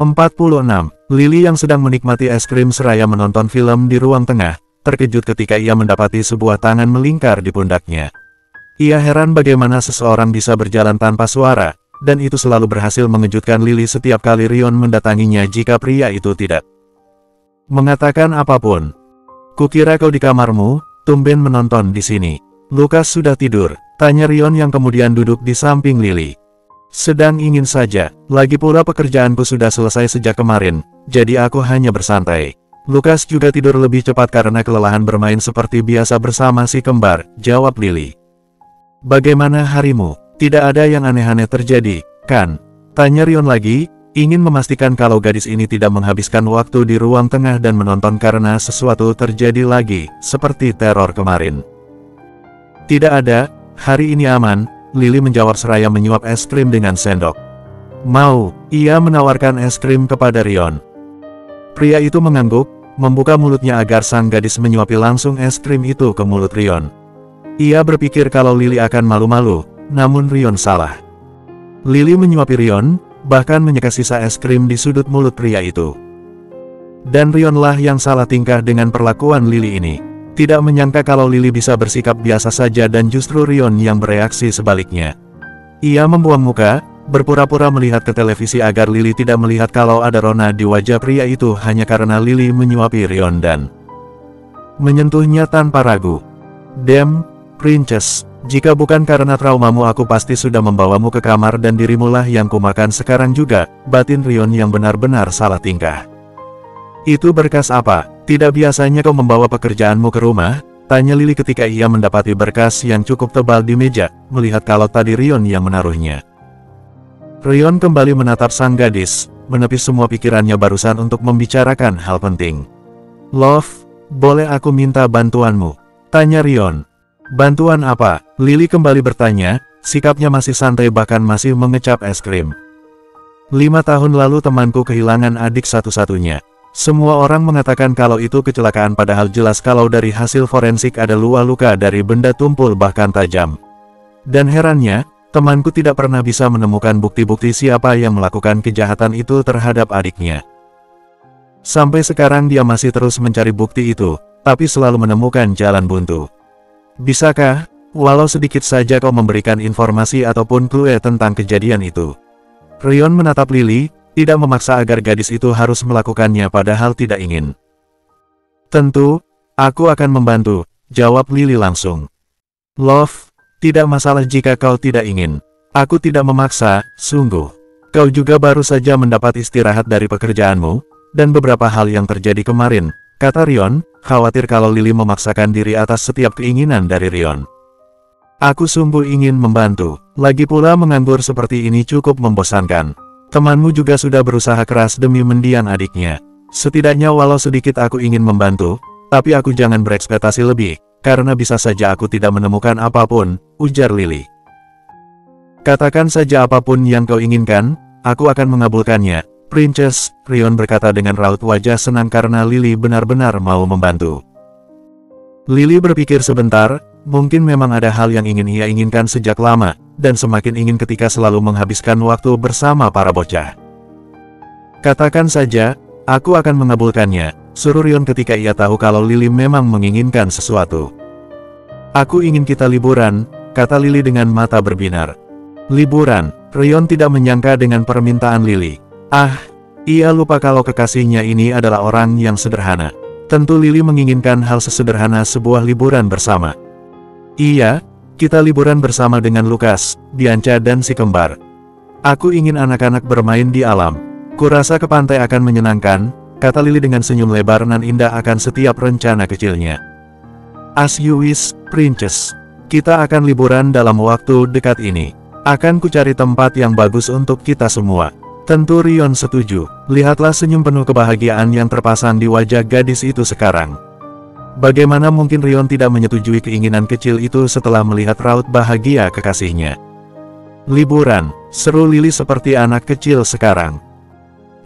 46. Lily yang sedang menikmati es krim seraya menonton film di ruang tengah, terkejut ketika ia mendapati sebuah tangan melingkar di pundaknya. Ia heran bagaimana seseorang bisa berjalan tanpa suara, dan itu selalu berhasil mengejutkan Lily setiap kali Rion mendatanginya jika pria itu tidak mengatakan apapun. "Kukira kau di kamarmu, tumben menonton di sini. Lukas sudah tidur?" tanya Rion yang kemudian duduk di samping Lily. "Sedang ingin saja, lagi pula pekerjaanku sudah selesai sejak kemarin, jadi aku hanya bersantai." "Lukas juga tidur lebih cepat karena kelelahan bermain seperti biasa bersama si kembar," jawab Lily. "Bagaimana harimu? Tidak ada yang aneh-aneh terjadi, kan?" tanya Rion lagi, ingin memastikan kalau gadis ini tidak menghabiskan waktu di ruang tengah dan menonton karena sesuatu terjadi lagi, seperti teror kemarin. "Tidak ada, hari ini aman," Lily menjawab seraya menyuap es krim dengan sendok. "Mau?" ia menawarkan es krim kepada Rion. Pria itu mengangguk, membuka mulutnya agar sang gadis menyuapi langsung es krim itu ke mulut Rion. Ia berpikir kalau Lily akan malu-malu, namun Rion salah. Lily menyuapi Rion, bahkan menyekat sisa es krim di sudut mulut pria itu. Dan Rionlah yang salah tingkah dengan perlakuan Lily ini. Tidak menyangka kalau Lily bisa bersikap biasa saja dan justru Rion yang bereaksi sebaliknya. Ia membuang muka, berpura-pura melihat ke televisi agar Lily tidak melihat kalau ada rona di wajah pria itu hanya karena Lily menyuapi Rion dan menyentuhnya tanpa ragu. "Damn, Princess, jika bukan karena traumamu aku pasti sudah membawamu ke kamar dan dirimulah yang kumakan sekarang juga," batin Rion yang benar-benar salah tingkah. "Itu berkas apa? Tidak biasanya kau membawa pekerjaanmu ke rumah?" tanya Lily ketika ia mendapati berkas yang cukup tebal di meja, melihat kalau tadi Rion yang menaruhnya. Rion kembali menatap sang gadis, menepis semua pikirannya barusan untuk membicarakan hal penting. "Love, boleh aku minta bantuanmu?" tanya Rion. "Bantuan apa?" Lily kembali bertanya, sikapnya masih santai bahkan masih mengecap es krim. 5 tahun lalu temanku kehilangan adik satu-satunya. Semua orang mengatakan kalau itu kecelakaan padahal jelas kalau dari hasil forensik ada luka-luka dari benda tumpul bahkan tajam. Dan herannya, temanku tidak pernah bisa menemukan bukti-bukti siapa yang melakukan kejahatan itu terhadap adiknya. Sampai sekarang dia masih terus mencari bukti itu, tapi selalu menemukan jalan buntu. Bisakah, walau sedikit saja kau memberikan informasi ataupun clue tentang kejadian itu?" Rion menatap Lily, tidak memaksa agar gadis itu harus melakukannya padahal tidak ingin. "Tentu, aku akan membantu," jawab Lily langsung. "Love, tidak masalah jika kau tidak ingin. Aku tidak memaksa, sungguh. Kau juga baru saja mendapat istirahat dari pekerjaanmu, dan beberapa hal yang terjadi kemarin," kata Rion, khawatir kalau Lily memaksakan diri atas setiap keinginan dari Rion. "Aku sungguh ingin membantu, lagi pula menganggur seperti ini cukup membosankan. Temanmu juga sudah berusaha keras demi mendiang adiknya. Setidaknya walau sedikit aku ingin membantu, tapi aku jangan berekspektasi lebih, karena bisa saja aku tidak menemukan apapun," ujar Lily. "Katakan saja apapun yang kau inginkan, aku akan mengabulkannya, Princess," Rion berkata dengan raut wajah senang karena Lily benar-benar mau membantu. Lily berpikir sebentar, mungkin memang ada hal yang ingin ia inginkan sejak lama, dan semakin ingin ketika selalu menghabiskan waktu bersama para bocah. "Katakan saja, aku akan mengabulkannya," suruh Rion ketika ia tahu kalau Lily memang menginginkan sesuatu. "Aku ingin kita liburan," kata Lily dengan mata berbinar. "Liburan?" Rion tidak menyangka dengan permintaan Lily. Ia lupa kalau kekasihnya ini adalah orang yang sederhana. Tentu Lily menginginkan hal sesederhana sebuah liburan bersama. "Iya, kita liburan bersama dengan Lukas, Bianca dan si kembar. Aku ingin anak-anak bermain di alam. Kurasa ke pantai akan menyenangkan," kata Lily dengan senyum lebar nan indah akan setiap rencana kecilnya. "As you wish, Princess. Kita akan liburan dalam waktu dekat ini. Akan kucari tempat yang bagus untuk kita semua." Tentu Rion setuju. Lihatlah senyum penuh kebahagiaan yang terpasang di wajah gadis itu sekarang. Bagaimana mungkin Rion tidak menyetujui keinginan kecil itu setelah melihat raut bahagia kekasihnya. "Liburan," seru Lily seperti anak kecil sekarang.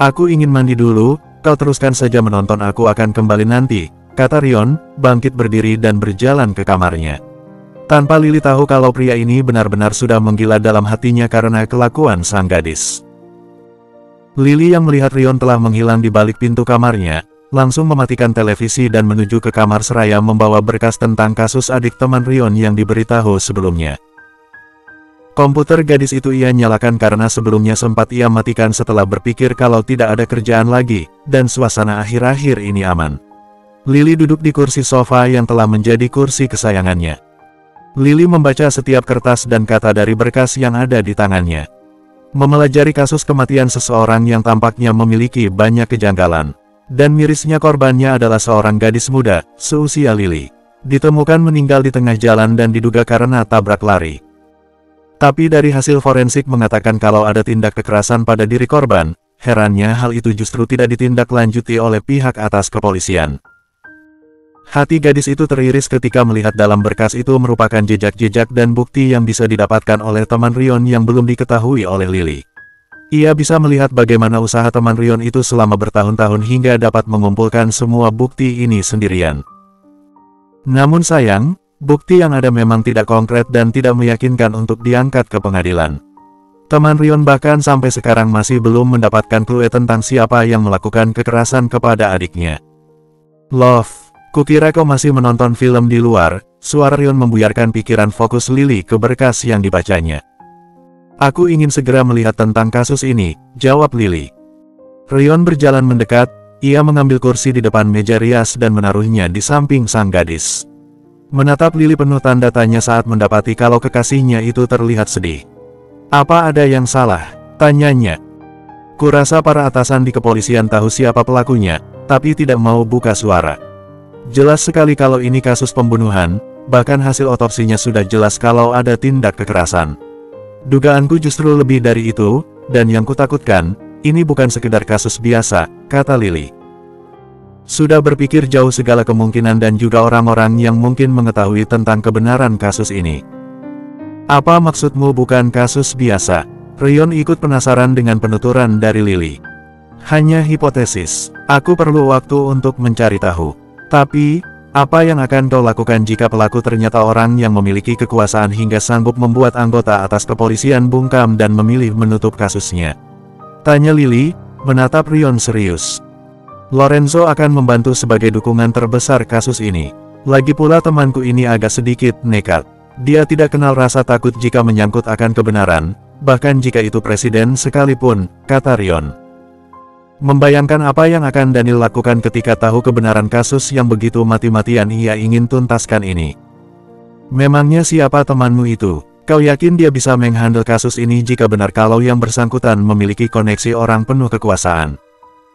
"Aku ingin mandi dulu, kau teruskan saja menonton, aku akan kembali nanti," kata Rion, bangkit berdiri dan berjalan ke kamarnya. Tanpa Lily tahu kalau pria ini benar-benar sudah menggila dalam hatinya karena kelakuan sang gadis. Lily yang melihat Rion telah menghilang di balik pintu kamarnya, langsung mematikan televisi dan menuju ke kamar seraya membawa berkas tentang kasus adik teman Rion yang diberitahu sebelumnya. Komputer gadis itu ia nyalakan karena sebelumnya sempat ia matikan setelah berpikir kalau tidak ada kerjaan lagi, dan suasana akhir-akhir ini aman. Lily duduk di kursi sofa yang telah menjadi kursi kesayangannya. Lily membaca setiap kertas dan kata dari berkas yang ada di tangannya. Memelajari kasus kematian seseorang yang tampaknya memiliki banyak kejanggalan. Dan mirisnya korbannya adalah seorang gadis muda, seusia Lily. Ditemukan meninggal di tengah jalan dan diduga karena tabrak lari. Tapi dari hasil forensik mengatakan kalau ada tindak kekerasan pada diri korban, herannya hal itu justru tidak ditindaklanjuti oleh pihak atas kepolisian. Hati gadis itu teriris ketika melihat dalam berkas itu merupakan jejak-jejak dan bukti yang bisa didapatkan oleh teman Rion yang belum diketahui oleh Lily. Ia bisa melihat bagaimana usaha teman Rion itu selama bertahun-tahun hingga dapat mengumpulkan semua bukti ini sendirian. Namun sayang, bukti yang ada memang tidak konkret dan tidak meyakinkan untuk diangkat ke pengadilan. Teman Rion bahkan sampai sekarang masih belum mendapatkan clue tentang siapa yang melakukan kekerasan kepada adiknya. Love. Kukira kau masih menonton film di luar, suara Rion membuyarkan pikiran fokus Lily ke berkas yang dibacanya. Aku ingin segera melihat tentang kasus ini, jawab Lily. Rion berjalan mendekat, ia mengambil kursi di depan meja rias dan menaruhnya di samping sang gadis. Menatap Lily penuh tanda tanya saat mendapati kalau kekasihnya itu terlihat sedih. Apa ada yang salah? Tanyanya. Kurasa para atasan di kepolisian tahu siapa pelakunya, tapi tidak mau buka suara. Jelas sekali kalau ini kasus pembunuhan, bahkan hasil otopsinya sudah jelas kalau ada tindak kekerasan. Dugaanku justru lebih dari itu, dan yang kutakutkan, ini bukan sekedar kasus biasa, kata Lily. Sudah berpikir jauh segala kemungkinan dan juga orang-orang yang mungkin mengetahui tentang kebenaran kasus ini. Apa maksudmu bukan kasus biasa? Rion ikut penasaran dengan penuturan dari Lily. Hanya hipotesis, aku perlu waktu untuk mencari tahu. Tapi, apa yang akan kau lakukan jika pelaku ternyata orang yang memiliki kekuasaan hingga sanggup membuat anggota atas kepolisian bungkam dan memilih menutup kasusnya? Tanya Lily, menatap Rion serius. Lorenzo akan membantu sebagai dukungan terbesar kasus ini. Lagi pula temanku ini agak sedikit nekat. Dia tidak kenal rasa takut jika menyangkut akan kebenaran, bahkan jika itu presiden sekalipun, kata Rion. Membayangkan apa yang akan Daniel lakukan ketika tahu kebenaran kasus yang begitu mati-matian ia ingin tuntaskan ini. Memangnya siapa temanmu itu? Kau yakin dia bisa menghandle kasus ini jika benar kalau yang bersangkutan memiliki koneksi orang penuh kekuasaan?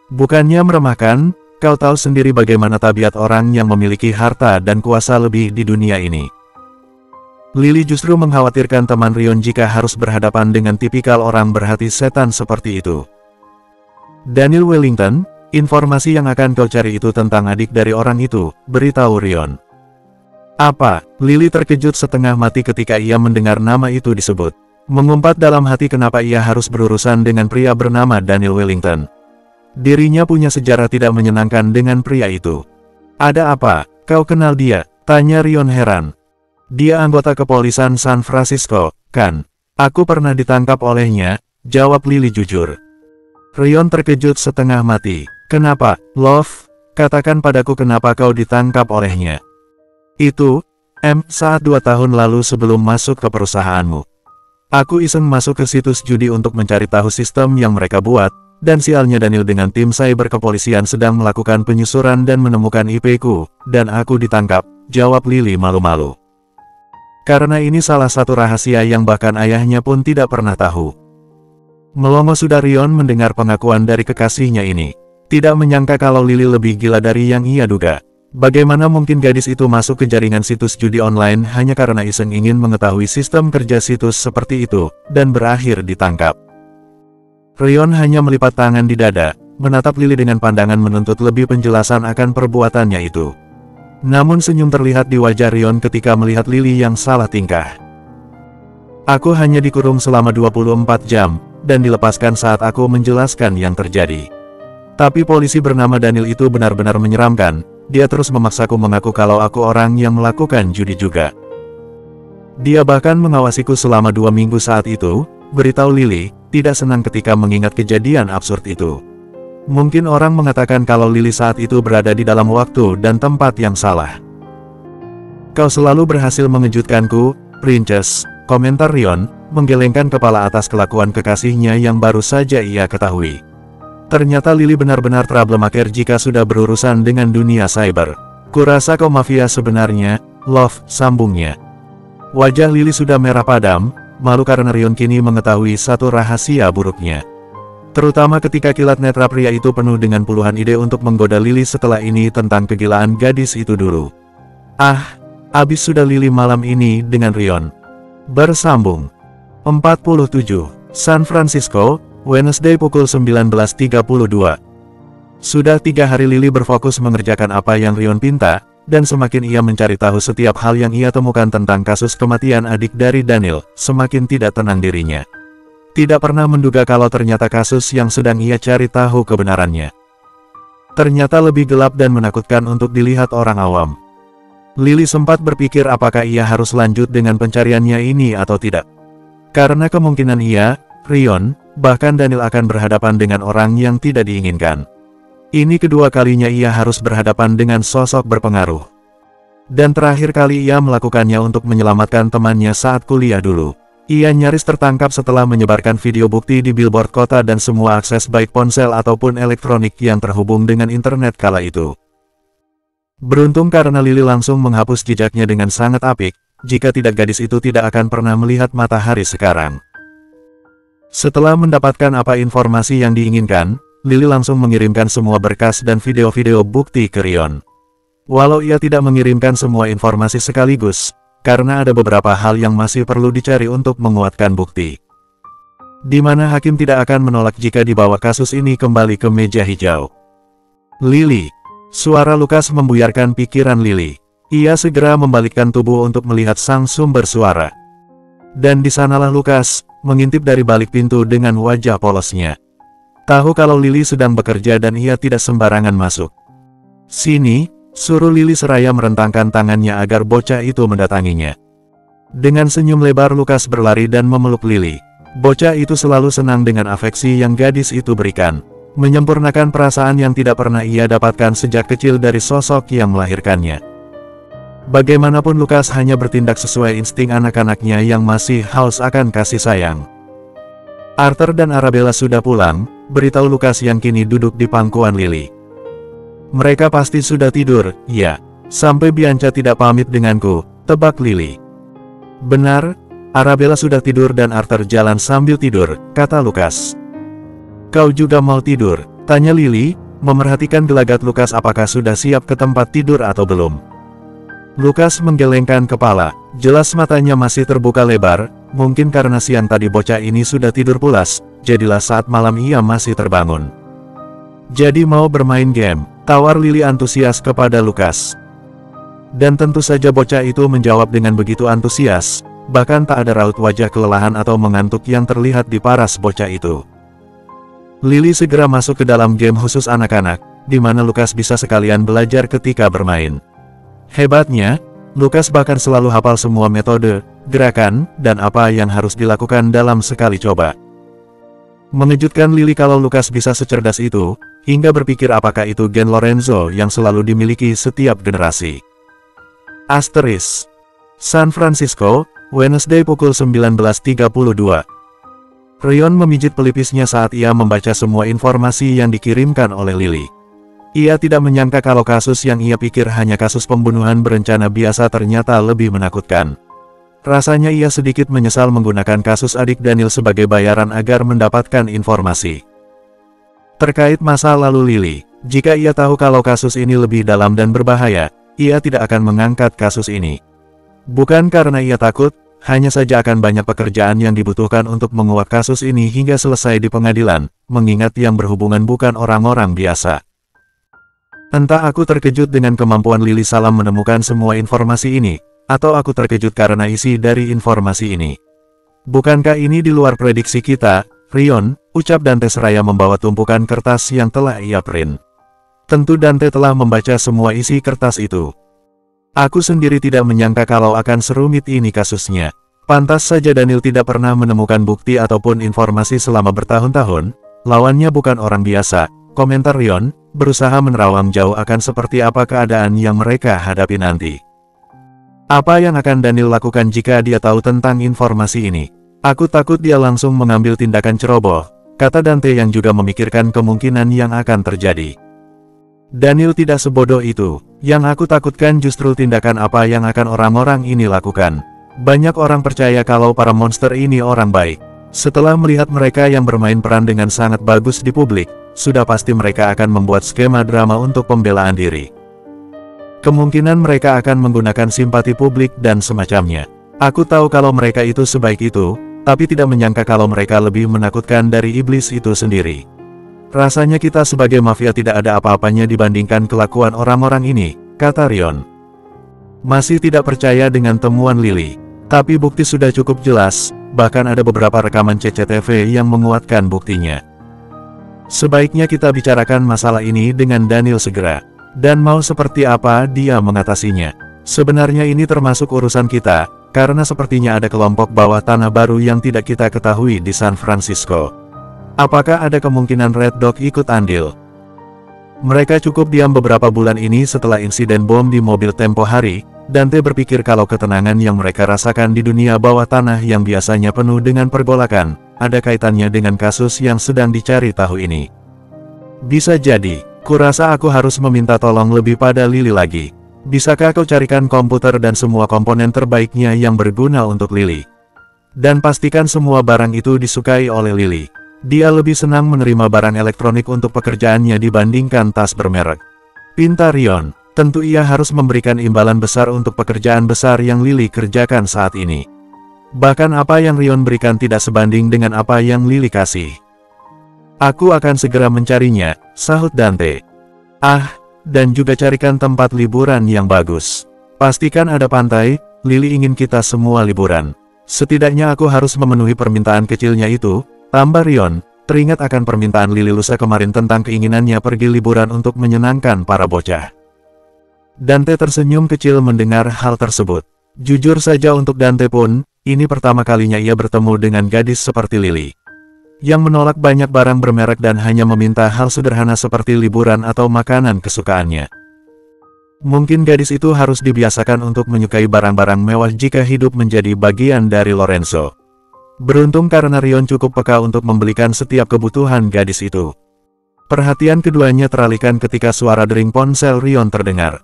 Bukannya meremehkan, kau tahu sendiri bagaimana tabiat orang yang memiliki harta dan kuasa lebih di dunia ini. Lily justru mengkhawatirkan teman Rion jika harus berhadapan dengan tipikal orang berhati setan seperti itu. Daniel Wellington, informasi yang akan kau cari itu tentang adik dari orang itu, beritahu Rion. Apa? Lily terkejut setengah mati ketika ia mendengar nama itu disebut. Mengumpat dalam hati kenapa ia harus berurusan dengan pria bernama Daniel Wellington. Dirinya punya sejarah tidak menyenangkan dengan pria itu. Ada apa? Kau kenal dia? Tanya Rion heran. Dia anggota kepolisian San Francisco, kan? Aku pernah ditangkap olehnya, jawab Lily jujur. Rion terkejut setengah mati. Kenapa, Love? Katakan padaku kenapa kau ditangkap olehnya. Itu, saat 2 tahun lalu sebelum masuk ke perusahaanmu. Aku iseng masuk ke situs judi untuk mencari tahu sistem yang mereka buat, dan sialnya Daniel dengan tim cyber kepolisian sedang melakukan penyusuran dan menemukan IP-ku, dan aku ditangkap, jawab Lily malu-malu. Karena ini salah satu rahasia yang bahkan ayahnya pun tidak pernah tahu. Melongo sudah Rion mendengar pengakuan dari kekasihnya ini. Tidak menyangka kalau Lily lebih gila dari yang ia duga. Bagaimana mungkin gadis itu masuk ke jaringan situs judi online hanya karena iseng ingin mengetahui sistem kerja situs seperti itu, dan berakhir ditangkap. Rion hanya melipat tangan di dada, menatap Lily dengan pandangan menuntut lebih penjelasan akan perbuatannya itu. Namun senyum terlihat di wajah Rion ketika melihat Lily yang salah tingkah. Aku hanya dikurung selama 24 jam, dan dilepaskan saat aku menjelaskan yang terjadi. Tapi polisi bernama Daniel itu benar-benar menyeramkan, dia terus memaksaku mengaku kalau aku orang yang melakukan judi juga. Dia bahkan mengawasiku selama 2 minggu saat itu, beritahu Lily, tidak senang ketika mengingat kejadian absurd itu. Mungkin orang mengatakan kalau Lily saat itu berada di dalam waktu dan tempat yang salah. Kau selalu berhasil mengejutkanku, Princess, komentar Rion, menggelengkan kepala atas kelakuan kekasihnya yang baru saja ia ketahui. Ternyata Lily benar-benar troublemaker jika sudah berurusan dengan dunia cyber. Kurasa kau mafia sebenarnya, Love, sambungnya. Wajah Lily sudah merah padam, malu karena Rion kini mengetahui satu rahasia buruknya. Terutama ketika kilat netra pria itu penuh dengan puluhan ide untuk menggoda Lily setelah ini tentang kegilaan gadis itu dulu. Abis sudah Lily malam ini dengan Rion. Bersambung. 47. San Francisco, Wednesday pukul 19.32. Sudah 3 hari Lily berfokus mengerjakan apa yang Rion pinta, dan semakin ia mencari tahu setiap hal yang ia temukan tentang kasus kematian adik dari Daniel, semakin tidak tenang dirinya. Tidak pernah menduga kalau ternyata kasus yang sedang ia cari tahu kebenarannya. Ternyata lebih gelap dan menakutkan untuk dilihat orang awam. Lily sempat berpikir apakah ia harus lanjut dengan pencariannya ini atau tidak. Karena kemungkinan ia, Rion, bahkan Daniel akan berhadapan dengan orang yang tidak diinginkan. Ini kedua kalinya ia harus berhadapan dengan sosok berpengaruh. Dan terakhir kali ia melakukannya untuk menyelamatkan temannya saat kuliah dulu. Ia nyaris tertangkap setelah menyebarkan video bukti di billboard kota dan semua akses baik ponsel ataupun elektronik yang terhubung dengan internet kala itu. Beruntung karena Lily langsung menghapus jejaknya dengan sangat apik, jika tidak gadis itu tidak akan pernah melihat matahari sekarang. Setelah mendapatkan apa informasi yang diinginkan, Lily langsung mengirimkan semua berkas dan video-video bukti ke Rion. Walau ia tidak mengirimkan semua informasi sekaligus, karena ada beberapa hal yang masih perlu dicari untuk menguatkan bukti. Di mana hakim tidak akan menolak jika dibawa kasus ini kembali ke meja hijau. Lily. Suara Lukas membuyarkan pikiran Lily. Ia segera membalikkan tubuh untuk melihat sang sumber suara. Dan di sanalah Lukas, mengintip dari balik pintu dengan wajah polosnya. Tahu kalau Lily sedang bekerja dan ia tidak sembarangan masuk. Sini, suruh Lily seraya merentangkan tangannya agar bocah itu mendatanginya. Dengan senyum lebar Lukas berlari dan memeluk Lily. Bocah itu selalu senang dengan afeksi yang gadis itu berikan. Menyempurnakan perasaan yang tidak pernah ia dapatkan sejak kecil dari sosok yang melahirkannya. Bagaimanapun Lukas hanya bertindak sesuai insting anak-anaknya yang masih haus akan kasih sayang. Arthur dan Arabella sudah pulang, beritahu Lukas yang kini duduk di pangkuan Lily. Mereka pasti sudah tidur, ya. Sampai Bianca tidak pamit denganku, tebak Lily. Benar, Arabella sudah tidur dan Arthur jalan sambil tidur, kata Lukas. Kau juga mau tidur? Tanya Lily, memerhatikan gelagat Lukas apakah sudah siap ke tempat tidur atau belum. Lukas menggelengkan kepala, jelas matanya masih terbuka lebar, mungkin karena siang tadi bocah ini sudah tidur pulas, jadilah saat malam ia masih terbangun. Jadi mau bermain game, tawar Lily antusias kepada Lukas. Dan tentu saja bocah itu menjawab dengan begitu antusias, bahkan tak ada raut wajah kelelahan atau mengantuk yang terlihat di paras bocah itu. Lily segera masuk ke dalam game khusus anak-anak, di mana Lukas bisa sekalian belajar ketika bermain. Hebatnya, Lukas bahkan selalu hafal semua metode, gerakan, dan apa yang harus dilakukan dalam sekali coba. Mengejutkan Lily kalau Lukas bisa secerdas itu, hingga berpikir apakah itu gen Lorenzo yang selalu dimiliki setiap generasi. Asteris. San Francisco, Wednesday pukul 19.32. Rion memijit pelipisnya saat ia membaca semua informasi yang dikirimkan oleh Lily. Ia tidak menyangka kalau kasus yang ia pikir hanya kasus pembunuhan berencana biasa ternyata lebih menakutkan. Rasanya ia sedikit menyesal menggunakan kasus adik Daniel sebagai bayaran agar mendapatkan informasi. Terkait masa lalu Lily, jika ia tahu kalau kasus ini lebih dalam dan berbahaya, ia tidak akan mengangkat kasus ini. Bukan karena ia takut, hanya saja akan banyak pekerjaan yang dibutuhkan untuk menguak kasus ini hingga selesai di pengadilan, mengingat yang berhubungan bukan orang-orang biasa. Entah aku terkejut dengan kemampuan Lily Salam menemukan semua informasi ini, atau aku terkejut karena isi dari informasi ini. Bukankah ini di luar prediksi kita, Rion, ucap Dante seraya membawa tumpukan kertas yang telah ia print. Tentu Dante telah membaca semua isi kertas itu. Aku sendiri tidak menyangka kalau akan serumit ini kasusnya. Pantas saja Daniel tidak pernah menemukan bukti ataupun informasi selama bertahun-tahun, lawannya bukan orang biasa, komentar Rion, berusaha menerawang jauh akan seperti apa keadaan yang mereka hadapi nanti. Apa yang akan Daniel lakukan jika dia tahu tentang informasi ini? Aku takut dia langsung mengambil tindakan ceroboh, kata Dante yang juga memikirkan kemungkinan yang akan terjadi. Daniel tidak sebodoh itu, yang aku takutkan justru tindakan apa yang akan orang-orang ini lakukan. Banyak orang percaya kalau para monster ini orang baik. Setelah melihat mereka yang bermain peran dengan sangat bagus di publik, sudah pasti mereka akan membuat skema drama untuk pembelaan diri. Kemungkinan mereka akan menggunakan simpati publik dan semacamnya. Aku tahu kalau mereka itu sebaik itu, tapi tidak menyangka kalau mereka lebih menakutkan dari iblis itu sendiri. Rasanya kita sebagai mafia tidak ada apa-apanya dibandingkan kelakuan orang-orang ini, kata Rion. Masih tidak percaya dengan temuan Lily. Tapi bukti sudah cukup jelas, bahkan ada beberapa rekaman CCTV yang menguatkan buktinya. Sebaiknya kita bicarakan masalah ini dengan Daniel segera. Dan mau seperti apa dia mengatasinya. Sebenarnya ini termasuk urusan kita, karena sepertinya ada kelompok bawah tanah baru yang tidak kita ketahui di San Francisco. Apakah ada kemungkinan Red Dog ikut andil? Mereka cukup diam beberapa bulan ini setelah insiden bom di mobil tempo hari. Dante berpikir kalau ketenangan yang mereka rasakan di dunia bawah tanah yang biasanya penuh dengan pergolakan, ada kaitannya dengan kasus yang sedang dicari tahu ini. Bisa jadi, kurasa aku harus meminta tolong lebih pada Lily lagi. Bisakah kau carikan komputer dan semua komponen terbaiknya yang berguna untuk Lily? Dan pastikan semua barang itu disukai oleh Lily. Dia lebih senang menerima barang elektronik untuk pekerjaannya dibandingkan tas bermerek. Pinta Rion. Tentu ia harus memberikan imbalan besar untuk pekerjaan besar yang Lily kerjakan saat ini. Bahkan apa yang Rion berikan tidak sebanding dengan apa yang Lily kasih. Aku akan segera mencarinya, sahut Dante. Dan juga carikan tempat liburan yang bagus. Pastikan ada pantai, Lily ingin kita semua liburan. Setidaknya aku harus memenuhi permintaan kecilnya itu, tambah Rion, teringat akan permintaan Lily lusa kemarin tentang keinginannya pergi liburan untuk menyenangkan para bocah. Dante tersenyum kecil mendengar hal tersebut. Jujur saja untuk Dante pun, ini pertama kalinya ia bertemu dengan gadis seperti Lily. Yang menolak banyak barang bermerek dan hanya meminta hal sederhana seperti liburan atau makanan kesukaannya. Mungkin gadis itu harus dibiasakan untuk menyukai barang-barang mewah jika hidup menjadi bagian dari Lorenzo. Beruntung karena Rion cukup peka untuk membelikan setiap kebutuhan gadis itu. Perhatian keduanya teralihkan ketika suara dering ponsel Rion terdengar.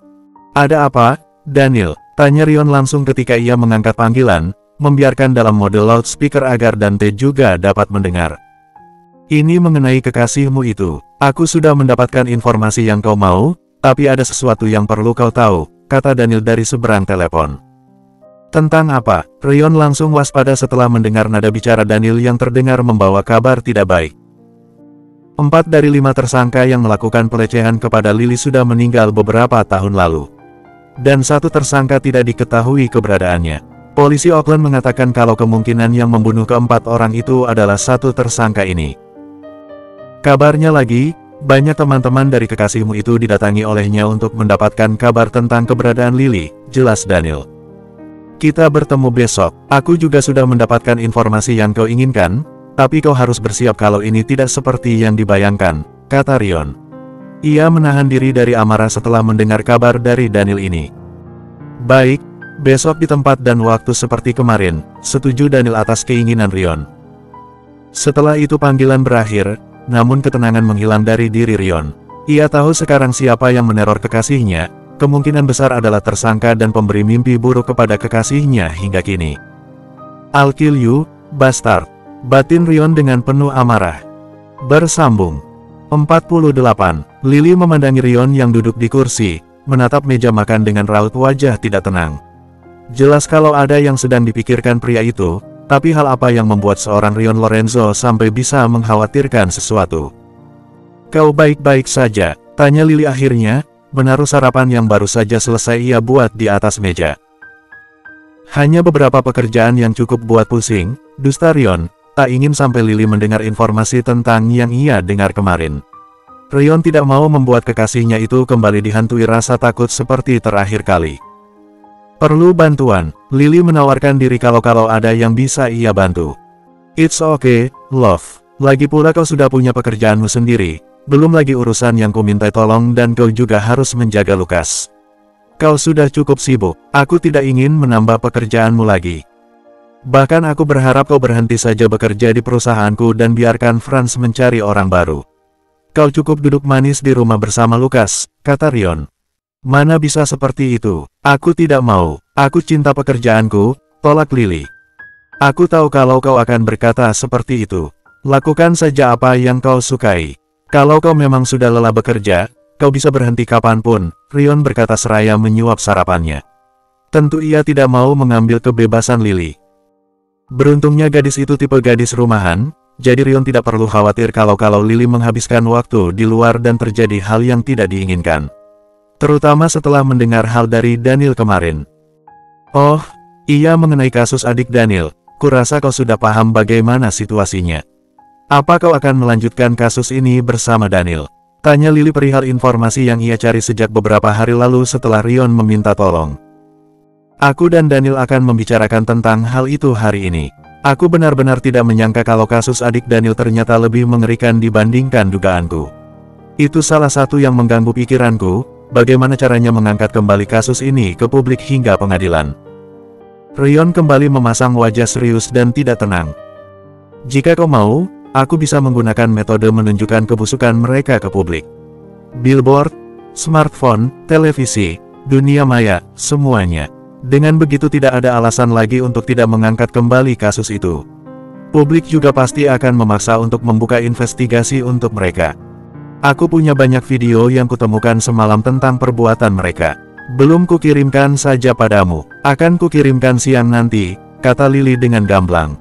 Ada apa, Daniel? Tanya Rion langsung ketika ia mengangkat panggilan, membiarkan dalam mode loudspeaker agar Dante juga dapat mendengar. Ini mengenai kekasihmu itu. Aku sudah mendapatkan informasi yang kau mau, tapi ada sesuatu yang perlu kau tahu, kata Daniel dari seberang telepon. Tentang apa? Rion langsung waspada setelah mendengar nada bicara Daniel yang terdengar membawa kabar tidak baik. 4 dari 5 tersangka yang melakukan pelecehan kepada Lily sudah meninggal beberapa tahun lalu. Dan 1 tersangka tidak diketahui keberadaannya. Polisi Oakland mengatakan kalau kemungkinan yang membunuh ke-4 orang itu adalah 1 tersangka ini. Kabarnya lagi, banyak teman-teman dari kekasihmu itu didatangi olehnya untuk mendapatkan kabar tentang keberadaan Lily, jelas Daniel. Kita bertemu besok. Aku juga sudah mendapatkan informasi yang kau inginkan, tapi kau harus bersiap kalau ini tidak seperti yang dibayangkan, kata Rion. Ia menahan diri dari amarah setelah mendengar kabar dari Daniel ini. Baik, besok di tempat dan waktu seperti kemarin, setuju Daniel atas keinginan Rion. Setelah itu panggilan berakhir, namun ketenangan menghilang dari diri Rion. Ia tahu sekarang siapa yang meneror kekasihnya, kemungkinan besar adalah tersangka dan pemberi mimpi buruk kepada kekasihnya hingga kini. I'll kill you, bastard, batin Rion dengan penuh amarah. Bersambung. 48. Lily memandangi Rion yang duduk di kursi, menatap meja makan dengan raut wajah tidak tenang. Jelas kalau ada yang sedang dipikirkan pria itu, tapi hal apa yang membuat seorang Rion Lorenzo sampai bisa mengkhawatirkan sesuatu? Kau baik-baik saja? Tanya Lily akhirnya, menaruh sarapan yang baru saja selesai ia buat di atas meja. Hanya beberapa pekerjaan yang cukup buat pusing, dusta Rion. Tak ingin sampai Lily mendengar informasi tentang yang ia dengar kemarin. Rion tidak mau membuat kekasihnya itu kembali dihantui rasa takut seperti terakhir kali. Perlu bantuan, Lily menawarkan diri kalau ada yang bisa ia bantu. It's okay, love. Lagi pula kau sudah punya pekerjaanmu sendiri, belum lagi urusan yang ku minta tolong dan kau juga harus menjaga Lukas. Kau sudah cukup sibuk, aku tidak ingin menambah pekerjaanmu lagi. Bahkan aku berharap kau berhenti saja bekerja di perusahaanku dan biarkan Franz mencari orang baru. Kau cukup duduk manis di rumah bersama Lukas, kata Rion. Mana bisa seperti itu, aku tidak mau, aku cinta pekerjaanku, tolak Lily. Aku tahu kalau kau akan berkata seperti itu. Lakukan saja apa yang kau sukai. Kalau kau memang sudah lelah bekerja, kau bisa berhenti kapanpun, Rion berkata seraya menyuap sarapannya. Tentu ia tidak mau mengambil kebebasan Lily. Beruntungnya gadis itu tipe gadis rumahan, jadi Rion tidak perlu khawatir kalau Lily menghabiskan waktu di luar dan terjadi hal yang tidak diinginkan. Terutama setelah mendengar hal dari Daniel kemarin. Oh, iya mengenai kasus adik Daniel, kurasa kau sudah paham bagaimana situasinya. Apa kau akan melanjutkan kasus ini bersama Daniel? Tanya Lily perihal informasi yang ia cari sejak beberapa hari lalu setelah Rion meminta tolong. Aku dan Daniel akan membicarakan tentang hal itu hari ini. Aku benar-benar tidak menyangka kalau kasus adik Daniel ternyata lebih mengerikan dibandingkan dugaanku. Itu salah satu yang mengganggu pikiranku, bagaimana caranya mengangkat kembali kasus ini ke publik hingga pengadilan. Rion kembali memasang wajah serius dan tidak tenang. Jika kau mau, aku bisa menggunakan metode menunjukkan kebusukan mereka ke publik. Billboard, smartphone, televisi, dunia maya, semuanya. Dengan begitu tidak ada alasan lagi untuk tidak mengangkat kembali kasus itu. Publik juga pasti akan memaksa untuk membuka investigasi untuk mereka. Aku punya banyak video yang kutemukan semalam tentang perbuatan mereka. Belum kukirimkan saja padamu, akan kukirimkan siang nanti, kata Lily dengan gamblang.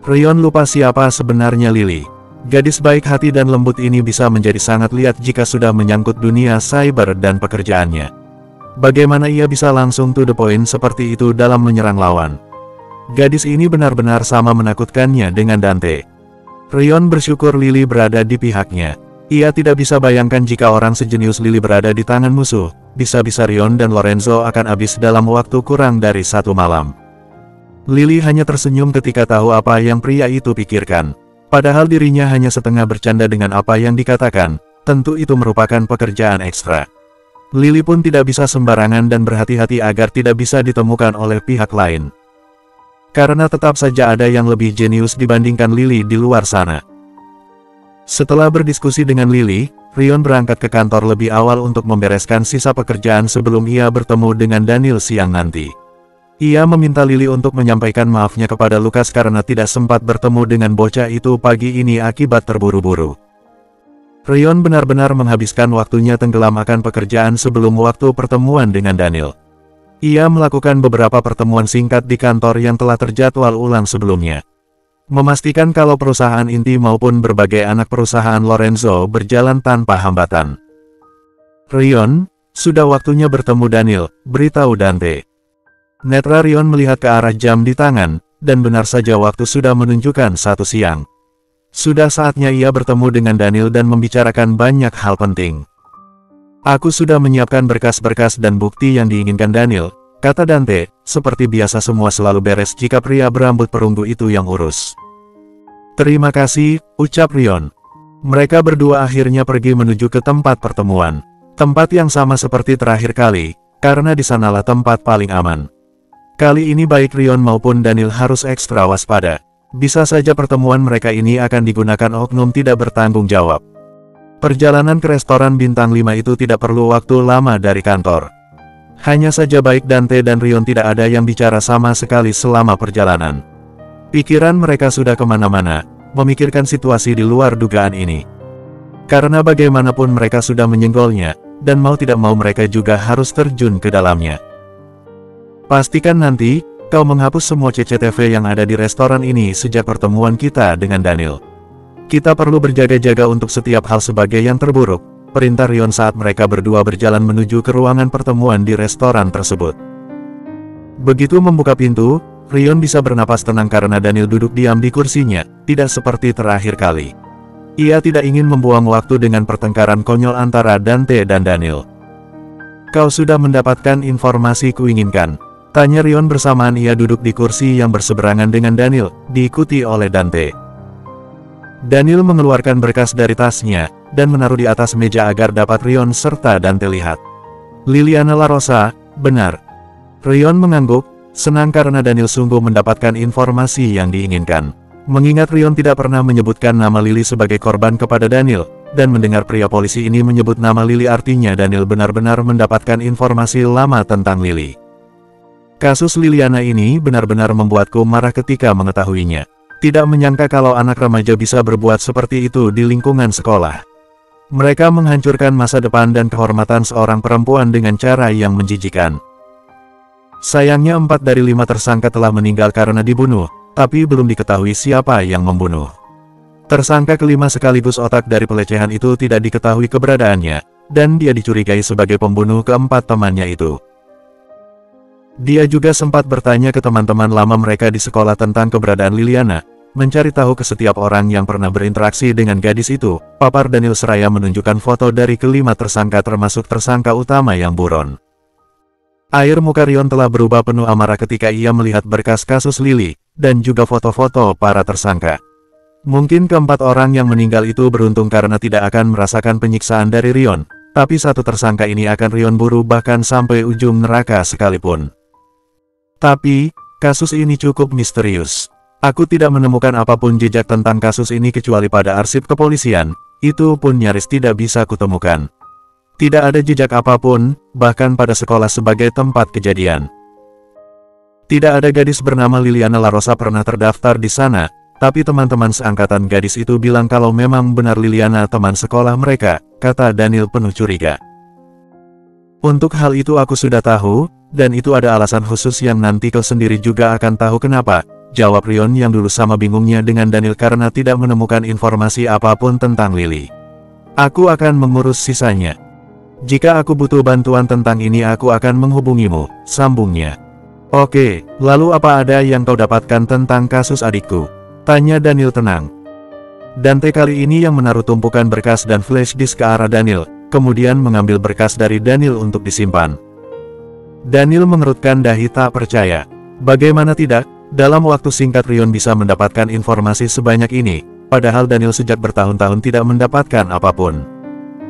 Rion lupa siapa sebenarnya Lily. Gadis baik hati dan lembut ini bisa menjadi sangat liat jika sudah menyangkut dunia cyber dan pekerjaannya. Bagaimana ia bisa langsung to the point seperti itu dalam menyerang lawan? Gadis ini benar-benar sama menakutkannya dengan Dante. Rion bersyukur Lily berada di pihaknya. Ia tidak bisa bayangkan jika orang sejenius Lily berada di tangan musuh, bisa-bisa Rion dan Lorenzo akan habis dalam waktu kurang dari 1 malam. Lily hanya tersenyum ketika tahu apa yang pria itu pikirkan. Padahal dirinya hanya setengah bercanda dengan apa yang dikatakan, tentu itu merupakan pekerjaan ekstra. Lily pun tidak bisa sembarangan dan berhati-hati agar tidak bisa ditemukan oleh pihak lain. Karena tetap saja ada yang lebih jenius dibandingkan Lily di luar sana. Setelah berdiskusi dengan Lily, Rion berangkat ke kantor lebih awal untuk membereskan sisa pekerjaan sebelum ia bertemu dengan Daniel siang nanti. Ia meminta Lily untuk menyampaikan maafnya kepada Lukas karena tidak sempat bertemu dengan bocah itu pagi ini akibat terburu-buru. Rion benar-benar menghabiskan waktunya tenggelam akan pekerjaan sebelum waktu pertemuan dengan Daniel. Ia melakukan beberapa pertemuan singkat di kantor yang telah terjadwal ulang sebelumnya. Memastikan kalau perusahaan inti maupun berbagai anak perusahaan Lorenzo berjalan tanpa hambatan. Rion, sudah waktunya bertemu Daniel, beritahu Dante. Netra Rion melihat ke arah jam di tangan, dan benar saja waktu sudah menunjukkan 1 siang. Sudah saatnya ia bertemu dengan Daniel dan membicarakan banyak hal penting. Aku sudah menyiapkan berkas-berkas dan bukti yang diinginkan Daniel, kata Dante, seperti biasa semua selalu beres jika pria berambut perunggu itu yang urus. Terima kasih, ucap Rion. Mereka berdua akhirnya pergi menuju ke tempat pertemuan. Tempat yang sama seperti terakhir kali, karena di sanalah tempat paling aman. Kali ini baik Rion maupun Daniel harus ekstra waspada. Bisa saja pertemuan mereka ini akan digunakan oknum tidak bertanggung jawab. Perjalanan ke restoran bintang 5 itu tidak perlu waktu lama dari kantor. Hanya saja baik Dante dan Rion tidak ada yang bicara sama sekali selama perjalanan. Pikiran mereka sudah kemana-mana, memikirkan situasi di luar dugaan ini. Karena bagaimanapun mereka sudah menyenggolnya, dan mau tidak mau mereka juga harus terjun ke dalamnya. Pastikan nanti, kau menghapus semua CCTV yang ada di restoran ini sejak pertemuan kita dengan Daniel. Kita perlu berjaga-jaga untuk setiap hal sebagai yang terburuk, perintah Rion saat mereka berdua berjalan menuju ke ruangan pertemuan di restoran tersebut. Begitu membuka pintu, Rion bisa bernapas tenang karena Daniel duduk diam di kursinya, tidak seperti terakhir kali. Ia tidak ingin membuang waktu dengan pertengkaran konyol antara Dante dan Daniel. Kau sudah mendapatkan informasi kuinginkan. Tanya Rion bersamaan ia duduk di kursi yang berseberangan dengan Daniel, diikuti oleh Dante. Daniel mengeluarkan berkas dari tasnya, dan menaruh di atas meja agar dapat Rion serta Dante lihat. Liliana La Rosa, benar. Rion mengangguk, senang karena Daniel sungguh mendapatkan informasi yang diinginkan. Mengingat Rion tidak pernah menyebutkan nama Lily sebagai korban kepada Daniel, dan mendengar pria polisi ini menyebut nama Lily artinya Daniel benar-benar mendapatkan informasi lama tentang Lily. Kasus Liliana ini benar-benar membuatku marah ketika mengetahuinya. Tidak menyangka kalau anak remaja bisa berbuat seperti itu di lingkungan sekolah. Mereka menghancurkan masa depan dan kehormatan seorang perempuan dengan cara yang menjijikan. Sayangnya 4 dari 5 tersangka telah meninggal karena dibunuh, tapi belum diketahui siapa yang membunuh. Tersangka kelima sekaligus otak dari pelecehan itu tidak diketahui keberadaannya, dan dia dicurigai sebagai pembunuh keempat temannya itu. Dia juga sempat bertanya ke teman-teman lama mereka di sekolah tentang keberadaan Liliana, mencari tahu ke setiap orang yang pernah berinteraksi dengan gadis itu. Papar Daniel seraya menunjukkan foto dari kelima tersangka termasuk tersangka utama yang buron. Air muka Rion telah berubah penuh amarah ketika ia melihat berkas kasus Lily, dan juga foto-foto para tersangka. Mungkin keempat orang yang meninggal itu beruntung karena tidak akan merasakan penyiksaan dari Rion, tapi satu tersangka ini akan Rion buru bahkan sampai ujung neraka sekalipun. Tapi, kasus ini cukup misterius. Aku tidak menemukan apapun jejak tentang kasus ini kecuali pada arsip kepolisian, itu pun nyaris tidak bisa kutemukan. Tidak ada jejak apapun, bahkan pada sekolah sebagai tempat kejadian. Tidak ada gadis bernama Liliana La Rosa pernah terdaftar di sana, tapi teman-teman seangkatan gadis itu bilang kalau memang benar Liliana teman sekolah mereka, kata Daniel penuh curiga. Untuk hal itu aku sudah tahu, dan itu ada alasan khusus yang nanti kau sendiri juga akan tahu kenapa, jawab Rion yang dulu sama bingungnya dengan Daniel karena tidak menemukan informasi apapun tentang Lily. Aku akan mengurus sisanya. Jika aku butuh bantuan tentang ini aku akan menghubungimu, sambungnya. Oke, lalu apa ada yang kau dapatkan tentang kasus adikku? Tanya Daniel tenang. Dante kali ini yang menaruh tumpukan berkas dan flash disk ke arah Daniel, kemudian mengambil berkas dari Daniel untuk disimpan. Daniel mengerutkan dahi tak percaya. Bagaimana tidak, dalam waktu singkat Rion bisa mendapatkan informasi sebanyak ini, padahal Daniel sejak bertahun-tahun tidak mendapatkan apapun.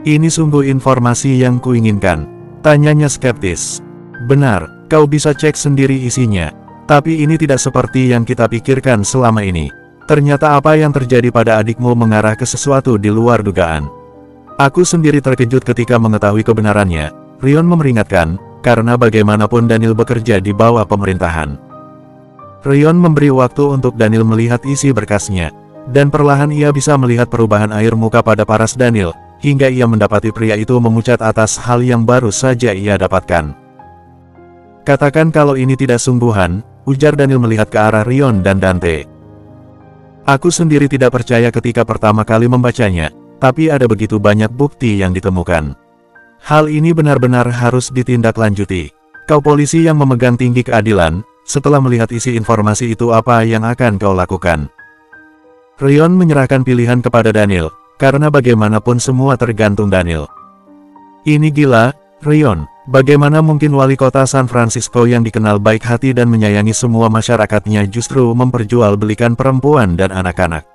Ini sungguh informasi yang kuinginkan, tanyanya skeptis. Benar, kau bisa cek sendiri isinya. Tapi ini tidak seperti yang kita pikirkan selama ini. Ternyata apa yang terjadi pada adikmu mengarah ke sesuatu di luar dugaan. Aku sendiri terkejut ketika mengetahui kebenarannya, Rion memperingatkan, karena bagaimanapun Daniel bekerja di bawah pemerintahan. Rion memberi waktu untuk Daniel melihat isi berkasnya, dan perlahan ia bisa melihat perubahan air muka pada paras Daniel, hingga ia mendapati pria itu memucat atas hal yang baru saja ia dapatkan. Katakan kalau ini tidak sungguhan, ujar Daniel melihat ke arah Rion dan Dante. Aku sendiri tidak percaya ketika pertama kali membacanya, tapi ada begitu banyak bukti yang ditemukan. Hal ini benar-benar harus ditindaklanjuti. Kau polisi yang memegang tinggi keadilan, setelah melihat isi informasi itu apa yang akan kau lakukan? Rion menyerahkan pilihan kepada Daniel, karena bagaimanapun semua tergantung Daniel. Ini gila, Rion. Bagaimana mungkin wali kota San Francisco yang dikenal baik hati dan menyayangi semua masyarakatnya justru memperjualbelikan perempuan dan anak-anak?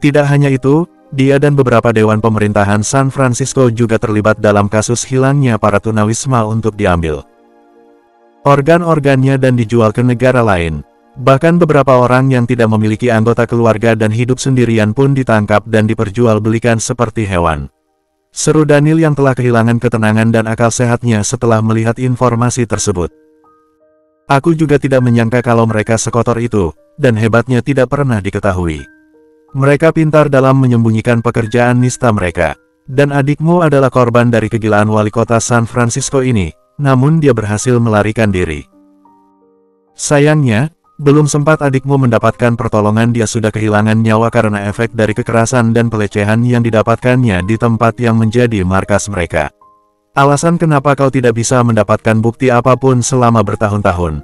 Tidak hanya itu, dia dan beberapa dewan pemerintahan San Francisco juga terlibat dalam kasus hilangnya para tunawisma untuk diambil organ-organnya dan dijual ke negara lain. Bahkan beberapa orang yang tidak memiliki anggota keluarga dan hidup sendirian pun ditangkap dan diperjualbelikan seperti hewan. Seru Daniel yang telah kehilangan ketenangan dan akal sehatnya setelah melihat informasi tersebut. Aku juga tidak menyangka kalau mereka sekotor itu, dan hebatnya tidak pernah diketahui. Mereka pintar dalam menyembunyikan pekerjaan nista mereka. Dan adikmu adalah korban dari kegilaan wali kota San Francisco ini, namun dia berhasil melarikan diri. Sayangnya, belum sempat adikmu mendapatkan pertolongan dia sudah kehilangan nyawa karena efek dari kekerasan dan pelecehan yang didapatkannya di tempat yang menjadi markas mereka. Alasan kenapa kau tidak bisa mendapatkan bukti apapun selama bertahun-tahun?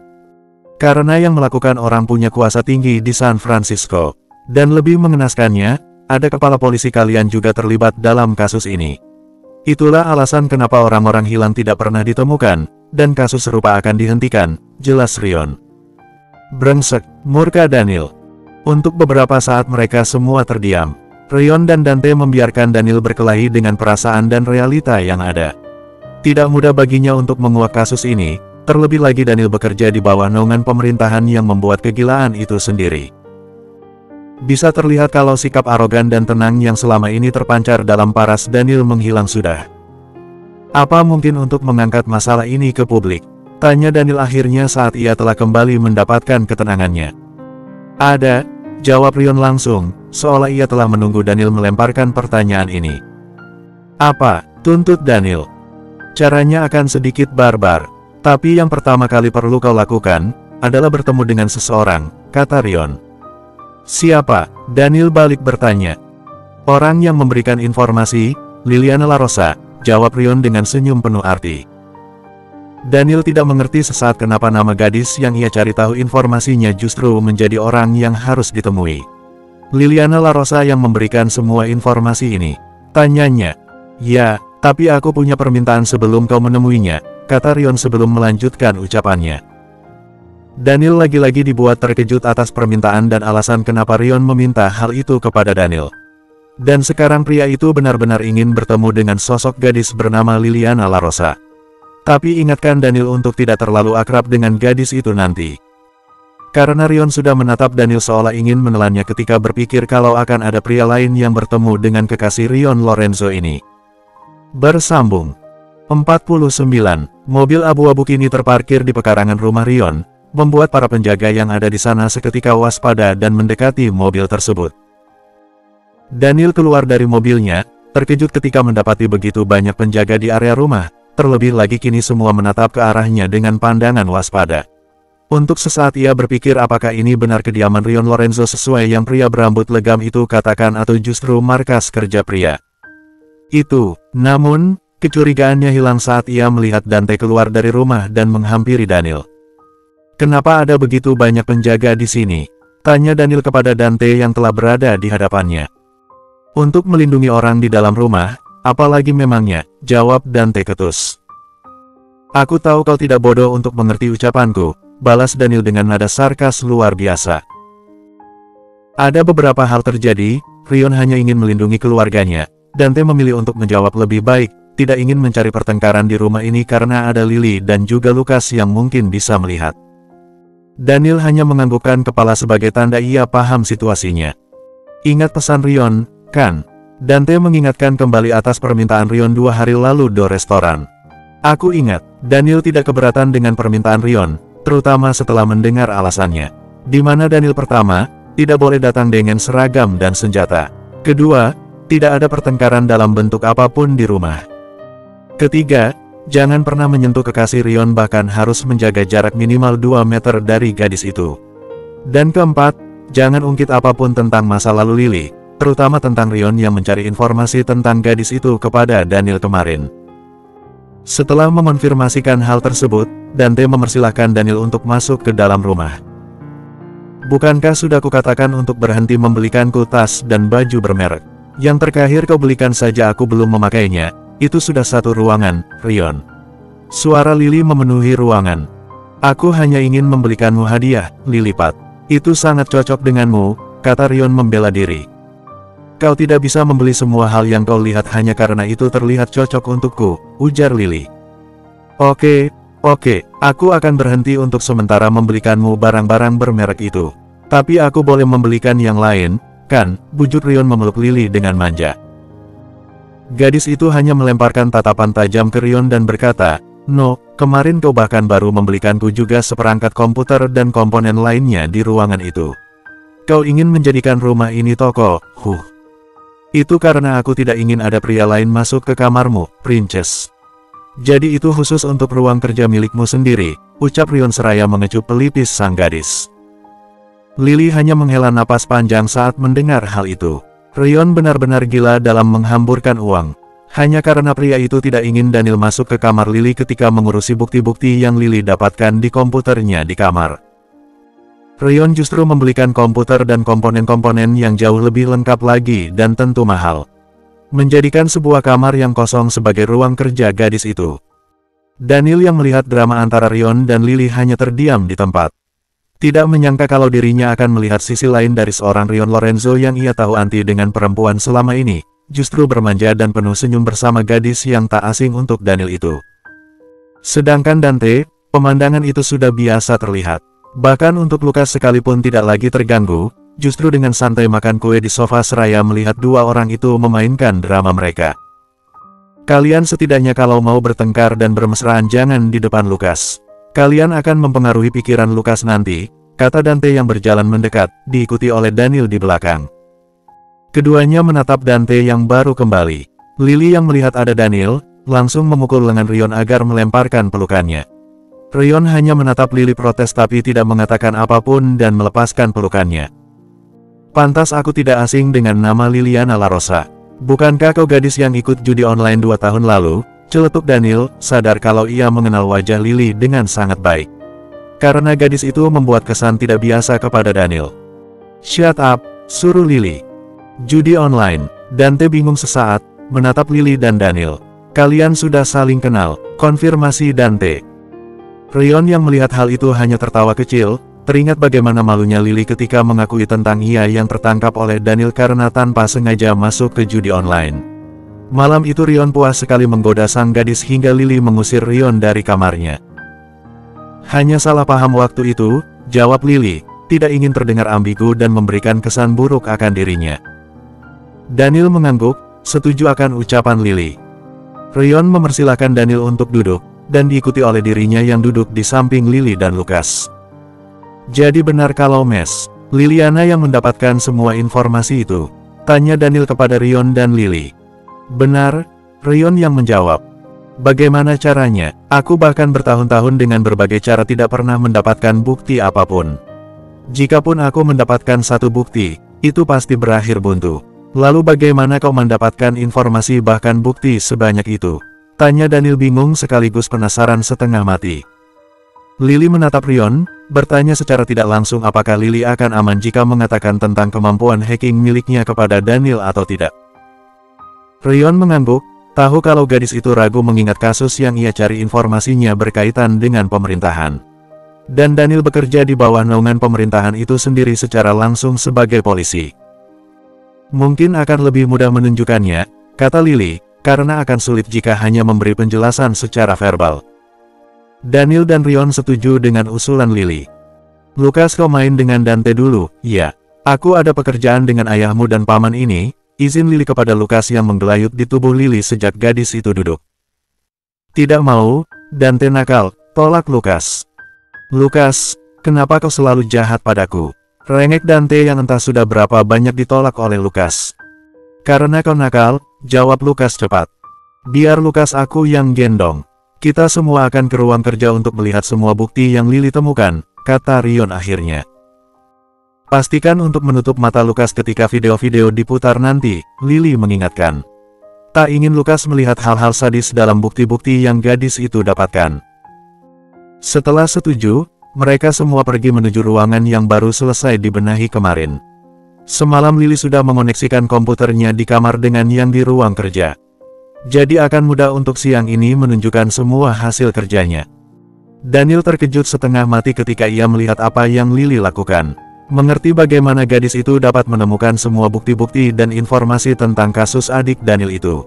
Karena yang melakukan orang punya kuasa tinggi di San Francisco. Dan lebih mengenaskannya, ada kepala polisi kalian juga terlibat dalam kasus ini. Itulah alasan kenapa orang-orang hilang tidak pernah ditemukan, dan kasus serupa akan dihentikan, jelas Rion. Brengsek, murka Daniel. Untuk beberapa saat mereka semua terdiam. Rion dan Dante membiarkan Daniel berkelahi dengan perasaan dan realita yang ada. Tidak mudah baginya untuk menguak kasus ini, terlebih lagi Daniel bekerja di bawah naungan pemerintahan yang membuat kegilaan itu sendiri. Bisa terlihat kalau sikap arogan dan tenang yang selama ini terpancar dalam paras Daniel menghilang sudah. Apa mungkin untuk mengangkat masalah ini ke publik? Tanya Daniel akhirnya saat ia telah kembali mendapatkan ketenangannya. Ada, jawab Rion langsung, seolah ia telah menunggu Daniel melemparkan pertanyaan ini. Apa? Tuntut Daniel. Caranya akan sedikit barbar, tapi yang pertama kali perlu kau lakukan, adalah bertemu dengan seseorang, kata Rion. Siapa? Daniel balik bertanya. Orang yang memberikan informasi, Liliana LaRosa, jawab Rion dengan senyum penuh arti. Daniel tidak mengerti sesaat kenapa nama gadis yang ia cari tahu informasinya justru menjadi orang yang harus ditemui. Liliana LaRosa yang memberikan semua informasi ini. Tanyanya. Ya, tapi aku punya permintaan sebelum kau menemuinya, kata Rion sebelum melanjutkan ucapannya. Daniel lagi-lagi dibuat terkejut atas permintaan dan alasan kenapa Rion meminta hal itu kepada Daniel. Dan sekarang pria itu benar-benar ingin bertemu dengan sosok gadis bernama Liliana LaRosa. Tapi ingatkan Daniel untuk tidak terlalu akrab dengan gadis itu nanti. Karena Rion sudah menatap Daniel seolah ingin menelannya ketika berpikir kalau akan ada pria lain yang bertemu dengan kekasih Rion Lorenzo ini. Bersambung. 49. Mobil abu-abu kini terparkir di pekarangan rumah Rion, membuat para penjaga yang ada di sana seketika waspada dan mendekati mobil tersebut. Daniel keluar dari mobilnya, terkejut ketika mendapati begitu banyak penjaga di area rumah, terlebih lagi kini semua menatap ke arahnya dengan pandangan waspada. Untuk sesaat ia berpikir apakah ini benar kediaman Rion Lorenzo sesuai yang pria berambut legam itu katakan atau justru markas kerja pria itu. Namun, kecurigaannya hilang saat ia melihat Dante keluar dari rumah dan menghampiri Daniel. Kenapa ada begitu banyak penjaga di sini? Tanya Daniel kepada Dante yang telah berada di hadapannya. Untuk melindungi orang di dalam rumah, apalagi memangnya, jawab Dante ketus. Aku tahu kau tidak bodoh untuk mengerti ucapanku, balas Daniel dengan nada sarkas luar biasa. Ada beberapa hal terjadi, Rion hanya ingin melindungi keluarganya. Dante memilih untuk menjawab lebih baik, tidak ingin mencari pertengkaran di rumah ini karena ada Lily dan juga Lukas yang mungkin bisa melihat. Daniel hanya menganggukkan kepala sebagai tanda ia paham situasinya. Ingat pesan Rion, kan? Dante mengingatkan kembali atas permintaan Rion 2 hari lalu do restoran. Aku ingat, Daniel tidak keberatan dengan permintaan Rion, terutama setelah mendengar alasannya. Di mana Daniel pertama, tidak boleh datang dengan seragam dan senjata. Kedua, tidak ada pertengkaran dalam bentuk apapun di rumah. Ketiga, jangan pernah menyentuh kekasih Rion bahkan harus menjaga jarak minimal 2 meter dari gadis itu. Dan keempat, jangan ungkit apapun tentang masa lalu Lily, terutama tentang Rion yang mencari informasi tentang gadis itu kepada Daniel kemarin. Setelah mengonfirmasikan hal tersebut, Dante mempersilahkan Daniel untuk masuk ke dalam rumah. Bukankah sudah kukatakan untuk berhenti membelikanku tas dan baju bermerek? Yang terakhir kau belikan saja aku belum memakainya. Itu sudah satu ruangan, Rion. Suara Lily memenuhi ruangan. Aku hanya ingin membelikanmu hadiah, Lilipat. Itu sangat cocok denganmu, kata Rion membela diri. Kau tidak bisa membeli semua hal yang kau lihat hanya karena itu terlihat cocok untukku, ujar Lily. Oke, aku akan berhenti untuk sementara membelikanmu barang-barang bermerek itu. Tapi aku boleh membelikan yang lain, kan? Bujuk Rion memeluk Lily dengan manja. Gadis itu hanya melemparkan tatapan tajam ke Rion dan berkata, No, kemarin kau bahkan baru membelikanku juga seperangkat komputer dan komponen lainnya di ruangan itu. Kau ingin menjadikan rumah ini toko, Itu karena aku tidak ingin ada pria lain masuk ke kamarmu, Princess. Jadi itu khusus untuk ruang kerja milikmu sendiri, ucap Rion seraya mengecup pelipis sang gadis. Lily hanya menghela napas panjang saat mendengar hal itu. Rion benar-benar gila dalam menghamburkan uang. Hanya karena pria itu tidak ingin Daniel masuk ke kamar Lily ketika mengurusi bukti-bukti yang Lily dapatkan di komputernya di kamar. Rion justru membelikan komputer dan komponen-komponen yang jauh lebih lengkap lagi dan tentu mahal. Menjadikan sebuah kamar yang kosong sebagai ruang kerja gadis itu. Daniel yang melihat drama antara Rion dan Lily hanya terdiam di tempat. Tidak menyangka kalau dirinya akan melihat sisi lain dari seorang Rion Lorenzo yang ia tahu anti dengan perempuan selama ini, justru bermanja dan penuh senyum bersama gadis yang tak asing untuk Daniel itu. Sedangkan Dante, pemandangan itu sudah biasa terlihat. Bahkan untuk Lucas sekalipun tidak lagi terganggu, justru dengan santai makan kue di sofa seraya melihat dua orang itu memainkan drama mereka. Kalian setidaknya kalau mau bertengkar dan bermesraan jangan di depan Lucas. Kalian akan mempengaruhi pikiran Lucas nanti, kata Dante yang berjalan mendekat, diikuti oleh Daniel di belakang. Keduanya menatap Dante yang baru kembali. Lily yang melihat ada Daniel, langsung memukul lengan Rion agar melemparkan pelukannya. Rion hanya menatap Lily protes tapi tidak mengatakan apapun dan melepaskan pelukannya. Pantas aku tidak asing dengan nama Liliana La Rosa. Bukankah kau gadis yang ikut judi online 2 tahun lalu? Celetuk Daniel, sadar kalau ia mengenal wajah Lily dengan sangat baik. Karena gadis itu membuat kesan tidak biasa kepada Daniel. Shut up, suruh Lily. Judi online. Dante bingung sesaat, menatap Lily dan Daniel. Kalian sudah saling kenal, konfirmasi Dante. Rion yang melihat hal itu hanya tertawa kecil, teringat bagaimana malunya Lily ketika mengakui tentang ia yang tertangkap oleh Daniel karena tanpa sengaja masuk ke judi online. Malam itu Rion puas sekali menggoda sang gadis hingga Lily mengusir Rion dari kamarnya. Hanya salah paham waktu itu, jawab Lily, tidak ingin terdengar ambigu dan memberikan kesan buruk akan dirinya. Daniel mengangguk, setuju akan ucapan Lily. Rion mempersilahkan Daniel untuk duduk, dan diikuti oleh dirinya yang duduk di samping Lily dan Lucas. Jadi benar kalau Liliana yang mendapatkan semua informasi itu? Tanya Daniel kepada Rion dan Lily. Benar, Rion yang menjawab. Bagaimana caranya? Aku bahkan bertahun-tahun dengan berbagai cara tidak pernah mendapatkan bukti apapun. Jikapun aku mendapatkan satu bukti, itu pasti berakhir buntu. Lalu bagaimana kau mendapatkan informasi bahkan bukti sebanyak itu? Tanya Daniel bingung sekaligus penasaran setengah mati. Lily menatap Rion, bertanya secara tidak langsung apakah Lily akan aman jika mengatakan tentang kemampuan hacking miliknya kepada Daniel atau tidak. Rion mengangguk, tahu kalau gadis itu ragu mengingat kasus yang ia cari informasinya berkaitan dengan pemerintahan. Dan Daniel bekerja di bawah naungan pemerintahan itu sendiri secara langsung sebagai polisi. Mungkin akan lebih mudah menunjukkannya, kata Lily, karena akan sulit jika hanya memberi penjelasan secara verbal. Daniel dan Rion setuju dengan usulan Lily. Lucas, kau main dengan Dante dulu, ya. Aku ada pekerjaan dengan ayahmu dan paman ini, izin Lily kepada Lucas yang menggelayut di tubuh Lily sejak gadis itu duduk. Tidak mau, Dante nakal, tolak Lucas. Lucas, kenapa kau selalu jahat padaku? Rengek Dante yang entah sudah berapa banyak ditolak oleh Lucas. Karena kau nakal, jawab Lucas cepat. Biar Lucas aku yang gendong. Kita semua akan ke ruang kerja untuk melihat semua bukti yang Lily temukan, kata Rion akhirnya. Pastikan untuk menutup mata Lucas ketika video-video diputar nanti, Lily mengingatkan. Tak ingin Lucas melihat hal-hal sadis dalam bukti-bukti yang gadis itu dapatkan. Setelah setuju, mereka semua pergi menuju ruangan yang baru selesai dibenahi kemarin. Semalam Lily sudah mengoneksikan komputernya di kamar dengan yang di ruang kerja. Jadi akan mudah untuk siang ini menunjukkan semua hasil kerjanya. Daniel terkejut setengah mati ketika ia melihat apa yang Lily lakukan. Mengerti bagaimana gadis itu dapat menemukan semua bukti-bukti dan informasi tentang kasus adik Daniel itu.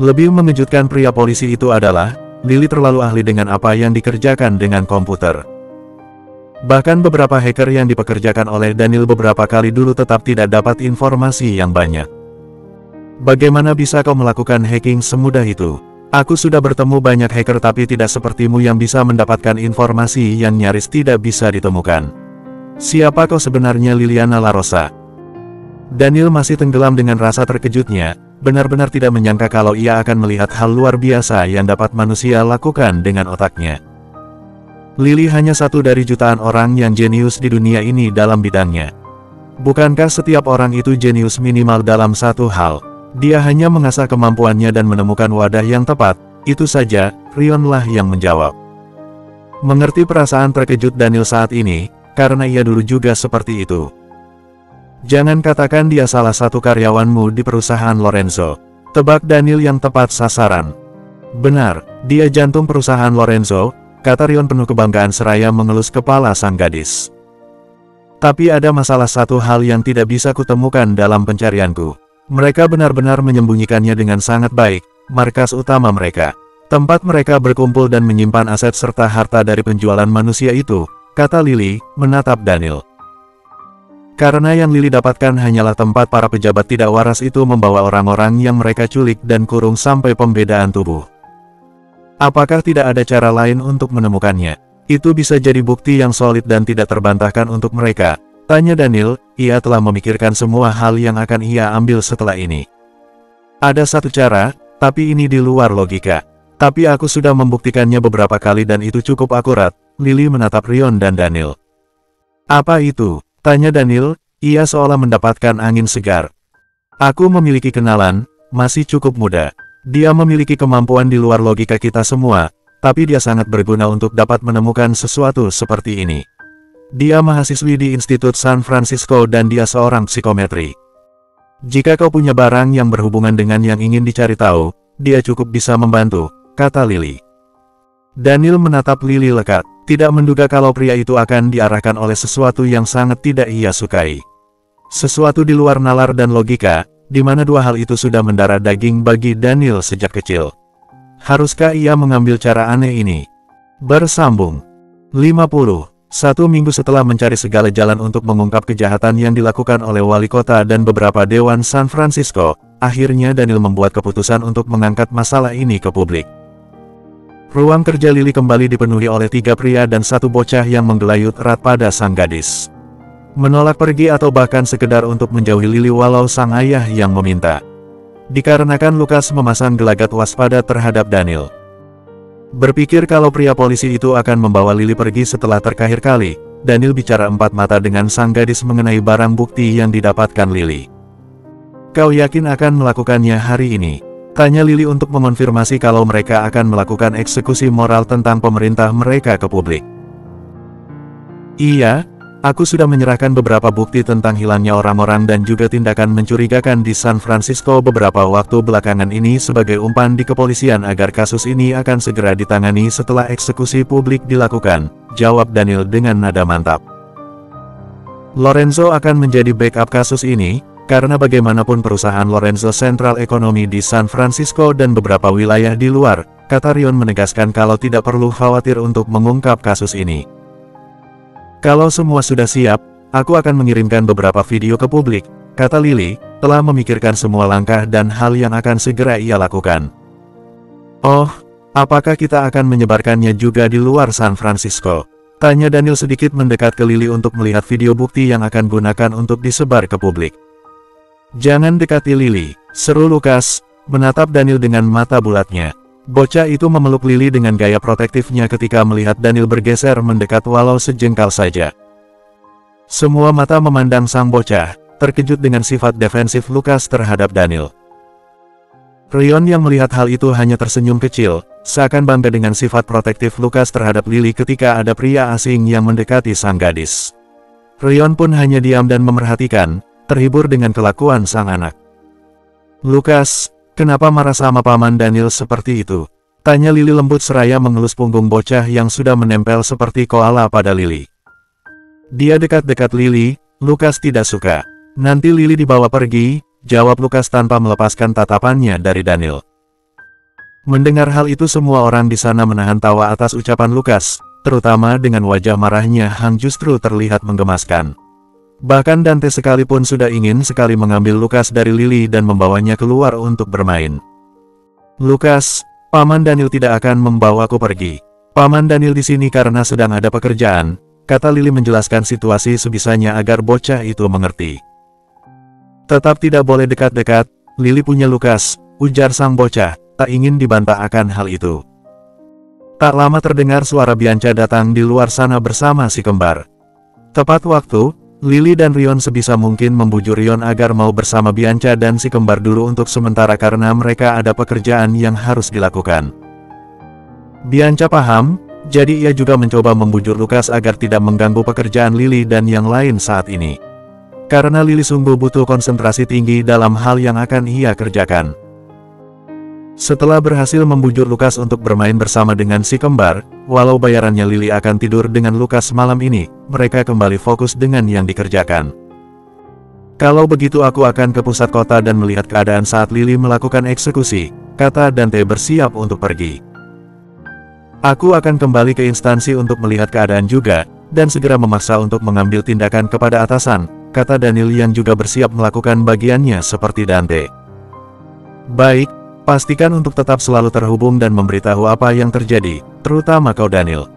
Lebih mengejutkan pria polisi itu adalah, Lily terlalu ahli dengan apa yang dikerjakan dengan komputer. Bahkan beberapa hacker yang dipekerjakan oleh Daniel beberapa kali dulu tetap tidak dapat informasi yang banyak. Bagaimana bisa kau melakukan hacking semudah itu? Aku sudah bertemu banyak hacker tapi tidak sepertimu yang bisa mendapatkan informasi yang nyaris tidak bisa ditemukan. Siapa kau sebenarnya, Liliana La Rosa? Daniel masih tenggelam dengan rasa terkejutnya, benar-benar tidak menyangka kalau ia akan melihat hal luar biasa yang dapat manusia lakukan dengan otaknya. Lily hanya satu dari jutaan orang yang jenius di dunia ini dalam bidangnya. Bukankah setiap orang itu jenius minimal dalam satu hal? Dia hanya mengasah kemampuannya dan menemukan wadah yang tepat, itu saja, Rionlah yang menjawab. Mengerti perasaan terkejut Daniel saat ini, karena ia dulu juga seperti itu. Jangan katakan dia salah satu karyawanmu di perusahaan Lorenzo. Tebak Daniel yang tepat sasaran. Benar, dia jantung perusahaan Lorenzo, kata Rion penuh kebanggaan seraya mengelus kepala sang gadis. Tapi ada masalah satu hal yang tidak bisa kutemukan dalam pencarianku. Mereka benar-benar menyembunyikannya dengan sangat baik, markas utama mereka. Tempat mereka berkumpul dan menyimpan aset serta harta dari penjualan manusia itu, kata Lily, menatap Daniel. Karena yang Lily dapatkan hanyalah tempat para pejabat tidak waras itu membawa orang-orang yang mereka culik dan kurung sampai pembedaan tubuh. Apakah tidak ada cara lain untuk menemukannya? Itu bisa jadi bukti yang solid dan tidak terbantahkan untuk mereka, tanya Daniel. Ia telah memikirkan semua hal yang akan ia ambil setelah ini. Ada satu cara, tapi ini di luar logika. Tapi aku sudah membuktikannya beberapa kali dan itu cukup akurat. Lily menatap Rion dan Daniel. Apa itu? Tanya Daniel, ia seolah mendapatkan angin segar. Aku memiliki kenalan, masih cukup muda. Dia memiliki kemampuan di luar logika kita semua, tapi dia sangat berguna untuk dapat menemukan sesuatu seperti ini. Dia mahasiswi di Institut San Francisco dan dia seorang psikometri. Jika kau punya barang yang berhubungan dengan yang ingin dicari tahu, dia cukup bisa membantu, kata Lily. Daniel menatap Lily lekat, tidak menduga kalau pria itu akan diarahkan oleh sesuatu yang sangat tidak ia sukai. Sesuatu di luar nalar dan logika, di mana dua hal itu sudah mendarah daging bagi Daniel sejak kecil. Haruskah ia mengambil cara aneh ini? Bersambung. 51 minggu setelah mencari segala jalan untuk mengungkap kejahatan yang dilakukan oleh wali kota dan beberapa dewan San Francisco, akhirnya Daniel membuat keputusan untuk mengangkat masalah ini ke publik. Ruang kerja Lily kembali dipenuhi oleh 3 pria dan 1 bocah yang menggelayut erat pada sang gadis. Menolak pergi atau bahkan sekedar untuk menjauhi Lily walau sang ayah yang meminta. Dikarenakan Lucas memasang gelagat waspada terhadap Daniel. Berpikir kalau pria polisi itu akan membawa Lily pergi setelah terakhir kali, Daniel bicara empat mata dengan sang gadis mengenai barang bukti yang didapatkan Lily. Kau yakin akan melakukannya hari ini? Tanya Lily untuk mengonfirmasi kalau mereka akan melakukan eksekusi moral tentang pemerintah mereka ke publik. Iya, aku sudah menyerahkan beberapa bukti tentang hilangnya orang-orang dan juga tindakan mencurigakan di San Francisco beberapa waktu belakangan ini sebagai umpan di kepolisian agar kasus ini akan segera ditangani setelah eksekusi publik dilakukan, jawab Daniel dengan nada mantap. Lorenzo akan menjadi backup kasus ini, karena bagaimanapun perusahaan Lorenzo Central Economy di San Francisco dan beberapa wilayah di luar, kata Rion menegaskan kalau tidak perlu khawatir untuk mengungkap kasus ini. Kalau semua sudah siap, aku akan mengirimkan beberapa video ke publik, kata Lily, telah memikirkan semua langkah dan hal yang akan segera ia lakukan. Oh, apakah kita akan menyebarkannya juga di luar San Francisco? Tanya Daniel sedikit mendekat ke Lily untuk melihat video bukti yang akan gunakan untuk disebar ke publik. Jangan dekati Lily, seru Lucas, menatap Daniel dengan mata bulatnya. Bocah itu memeluk Lily dengan gaya protektifnya ketika melihat Daniel bergeser mendekat walau sejengkal saja. Semua mata memandang sang bocah, terkejut dengan sifat defensif Lucas terhadap Daniel. Rion yang melihat hal itu hanya tersenyum kecil, seakan bangga dengan sifat protektif Lucas terhadap Lily ketika ada pria asing yang mendekati sang gadis. Rion pun hanya diam dan memerhatikan, terhibur dengan kelakuan sang anak. Lucas, kenapa marah sama Paman Daniel seperti itu? Tanya Lily lembut seraya mengelus punggung bocah yang sudah menempel seperti koala pada Lily. Dia dekat-dekat Lily, Lucas tidak suka. Nanti Lily dibawa pergi, jawab Lucas tanpa melepaskan tatapannya dari Daniel. Mendengar hal itu semua orang di sana menahan tawa atas ucapan Lucas, terutama dengan wajah marahnya yang justru terlihat menggemaskan. Bahkan Dante sekalipun sudah ingin sekali mengambil Lucas dari Lily dan membawanya keluar untuk bermain. Lucas, Paman Daniel tidak akan membawaku pergi. Paman Daniel di sini karena sedang ada pekerjaan, kata Lily menjelaskan situasi sebisanya agar bocah itu mengerti. Tetap tidak boleh dekat-dekat, Lily punya Lucas, ujar sang bocah, tak ingin dibantah akan hal itu. Tak lama terdengar suara Bianca datang di luar sana bersama si kembar. Tepat waktu, Lily dan Rion sebisa mungkin membujuk Rion agar mau bersama Bianca dan si kembar dulu untuk sementara karena mereka ada pekerjaan yang harus dilakukan. Bianca paham, jadi ia juga mencoba membujuk Lucas agar tidak mengganggu pekerjaan Lily dan yang lain saat ini. Karena Lily sungguh butuh konsentrasi tinggi dalam hal yang akan ia kerjakan. Setelah berhasil membujuk Lukas untuk bermain bersama dengan si kembar, walau bayarannya Lily akan tidur dengan Lukas malam ini, mereka kembali fokus dengan yang dikerjakan. Kalau begitu aku akan ke pusat kota dan melihat keadaan saat Lily melakukan eksekusi, kata Dante bersiap untuk pergi. Aku akan kembali ke instansi untuk melihat keadaan juga, dan segera memaksa untuk mengambil tindakan kepada atasan, kata Daniel yang juga bersiap melakukan bagiannya seperti Dante. Baik. Pastikan untuk tetap selalu terhubung dan memberitahu apa yang terjadi, terutama kau Daniel.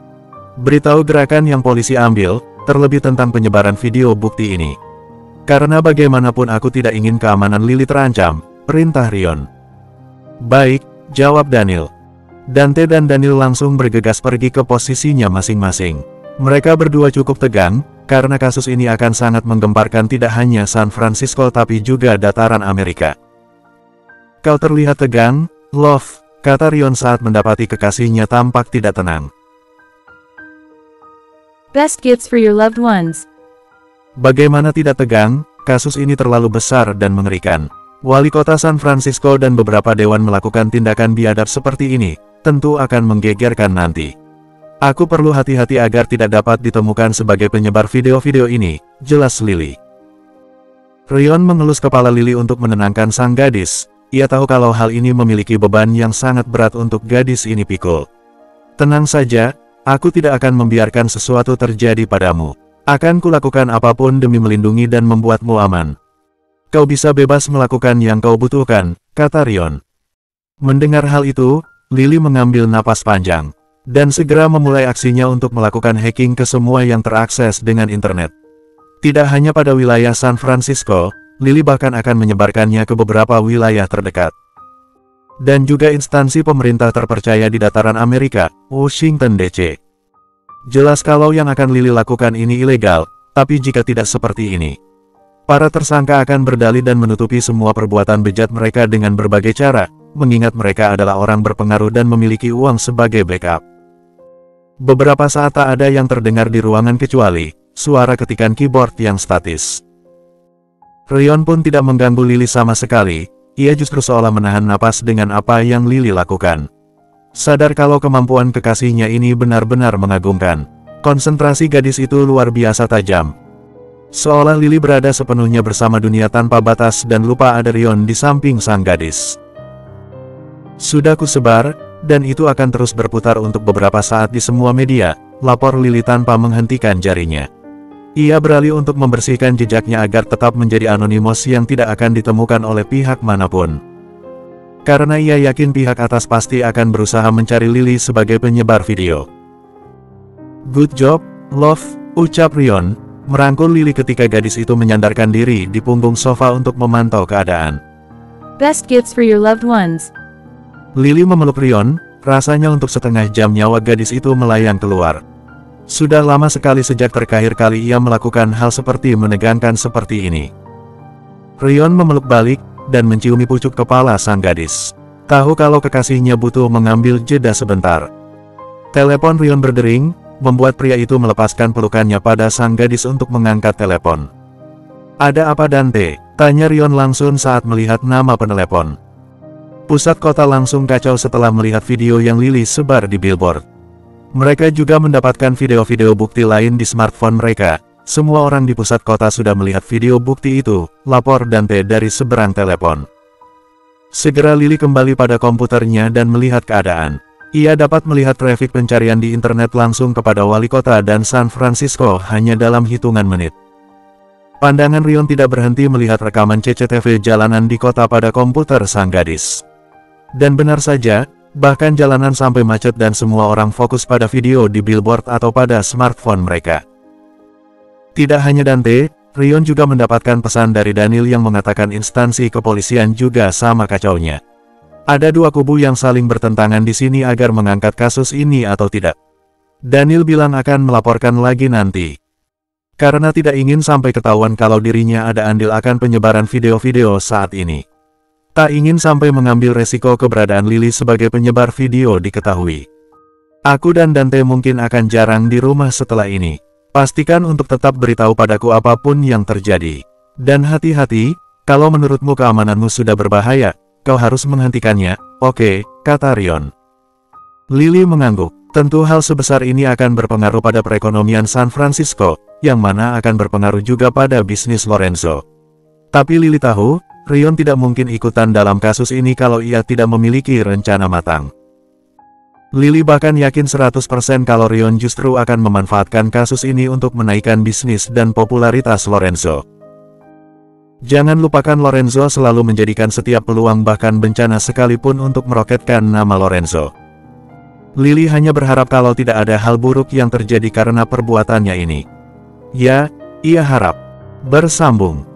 Beritahu gerakan yang polisi ambil, terlebih tentang penyebaran video bukti ini. Karena bagaimanapun aku tidak ingin keamanan Lily terancam, perintah Rion. Baik, jawab Daniel. Dante dan Daniel langsung bergegas pergi ke posisinya masing-masing. Mereka berdua cukup tegang, karena kasus ini akan sangat menggemparkan tidak hanya San Francisco tapi juga dataran Amerika. Kau terlihat tegang, Love, kata Rion saat mendapati kekasihnya tampak tidak tenang. Best gifts for your loved ones. Bagaimana tidak tegang, kasus ini terlalu besar dan mengerikan. Wali kota San Francisco dan beberapa dewan melakukan tindakan biadab seperti ini, tentu akan menggegerkan nanti. Aku perlu hati-hati agar tidak dapat ditemukan sebagai penyebar video-video ini, jelas Lily. Rion mengelus kepala Lily untuk menenangkan sang gadis. Ia tahu kalau hal ini memiliki beban yang sangat berat untuk gadis ini pikul. Tenang saja, aku tidak akan membiarkan sesuatu terjadi padamu. Akan kulakukan apapun demi melindungi dan membuatmu aman. Kau bisa bebas melakukan yang kau butuhkan, kata Rion. Mendengar hal itu, Lily mengambil napas panjang, dan segera memulai aksinya untuk melakukan hacking ke semua yang terakses dengan internet. Tidak hanya pada wilayah San Francisco, Lily bahkan akan menyebarkannya ke beberapa wilayah terdekat. Dan juga instansi pemerintah terpercaya di dataran Amerika, Washington DC. Jelas kalau yang akan Lily lakukan ini ilegal, tapi jika tidak seperti ini, para tersangka akan berdalih dan menutupi semua perbuatan bejat mereka dengan berbagai cara, mengingat mereka adalah orang berpengaruh dan memiliki uang sebagai backup. Beberapa saat tak ada yang terdengar di ruangan kecuali suara ketikan keyboard yang statis. Rion pun tidak mengganggu Lily sama sekali, ia justru seolah menahan napas dengan apa yang Lily lakukan. Sadar kalau kemampuan kekasihnya ini benar-benar mengagumkan. Konsentrasi gadis itu luar biasa tajam. Seolah Lily berada sepenuhnya bersama dunia tanpa batas dan lupa ada Rion di samping sang gadis. Sudah kusebar, dan itu akan terus berputar untuk beberapa saat di semua media, lapor Lily tanpa menghentikan jarinya. Ia beralih untuk membersihkan jejaknya agar tetap menjadi anonimus yang tidak akan ditemukan oleh pihak manapun. Karena ia yakin pihak atas pasti akan berusaha mencari Lily sebagai penyebar video. Good job, Love, ucap Rion, merangkul Lily ketika gadis itu menyandarkan diri di punggung sofa untuk memantau keadaan. Best gifts for your loved ones. Lily memeluk Rion, rasanya untuk setengah jam nyawa gadis itu melayang keluar. Sudah lama sekali sejak terakhir kali ia melakukan hal seperti menegangkan seperti ini. Rion memeluk balik, dan menciumi pucuk kepala sang gadis. Tahu kalau kekasihnya butuh mengambil jeda sebentar. Telepon Rion berdering, membuat pria itu melepaskan pelukannya pada sang gadis untuk mengangkat telepon. Ada apa Dante? Tanya Rion langsung saat melihat nama penelepon. Pusat kota langsung kacau setelah melihat video yang Lily sebar di billboard. Mereka juga mendapatkan video-video bukti lain di smartphone mereka. Semua orang di pusat kota sudah melihat video bukti itu, lapor Dante dari seberang telepon. Segera Lily kembali pada komputernya dan melihat keadaan. Ia dapat melihat trafik pencarian di internet langsung kepada wali kota dan San Francisco hanya dalam hitungan menit. Pandangan Rion tidak berhenti melihat rekaman CCTV jalanan di kota pada komputer sang gadis. Dan benar saja, bahkan jalanan sampai macet dan semua orang fokus pada video di billboard atau pada smartphone mereka. Tidak hanya Dante, Rion juga mendapatkan pesan dari Daniel yang mengatakan instansi kepolisian juga sama kacaunya. Ada dua kubu yang saling bertentangan di sini agar mengangkat kasus ini atau tidak. Daniel bilang akan melaporkan lagi nanti. Karena tidak ingin sampai ketahuan kalau dirinya ada andil akan penyebaran video-video saat ini. Tak ingin sampai mengambil resiko keberadaan Lily sebagai penyebar video diketahui. Aku dan Dante mungkin akan jarang di rumah setelah ini. Pastikan untuk tetap beritahu padaku apapun yang terjadi. Dan hati-hati, kalau menurutmu keamananmu sudah berbahaya, kau harus menghentikannya, Oke, kata Rion. Lily mengangguk. Tentu hal sebesar ini akan berpengaruh pada perekonomian San Francisco, yang mana akan berpengaruh juga pada bisnis Lorenzo. Tapi Lily tahu, Rion tidak mungkin ikutan dalam kasus ini kalau ia tidak memiliki rencana matang. Lily bahkan yakin 100% kalau Rion justru akan memanfaatkan kasus ini untuk menaikkan bisnis dan popularitas Lorenzo. Jangan lupakan Lorenzo selalu menjadikan setiap peluang bahkan bencana sekalipun untuk meroketkan nama Lorenzo. Lily hanya berharap kalau tidak ada hal buruk yang terjadi karena perbuatannya ini. Ya, ia harap. Bersambung.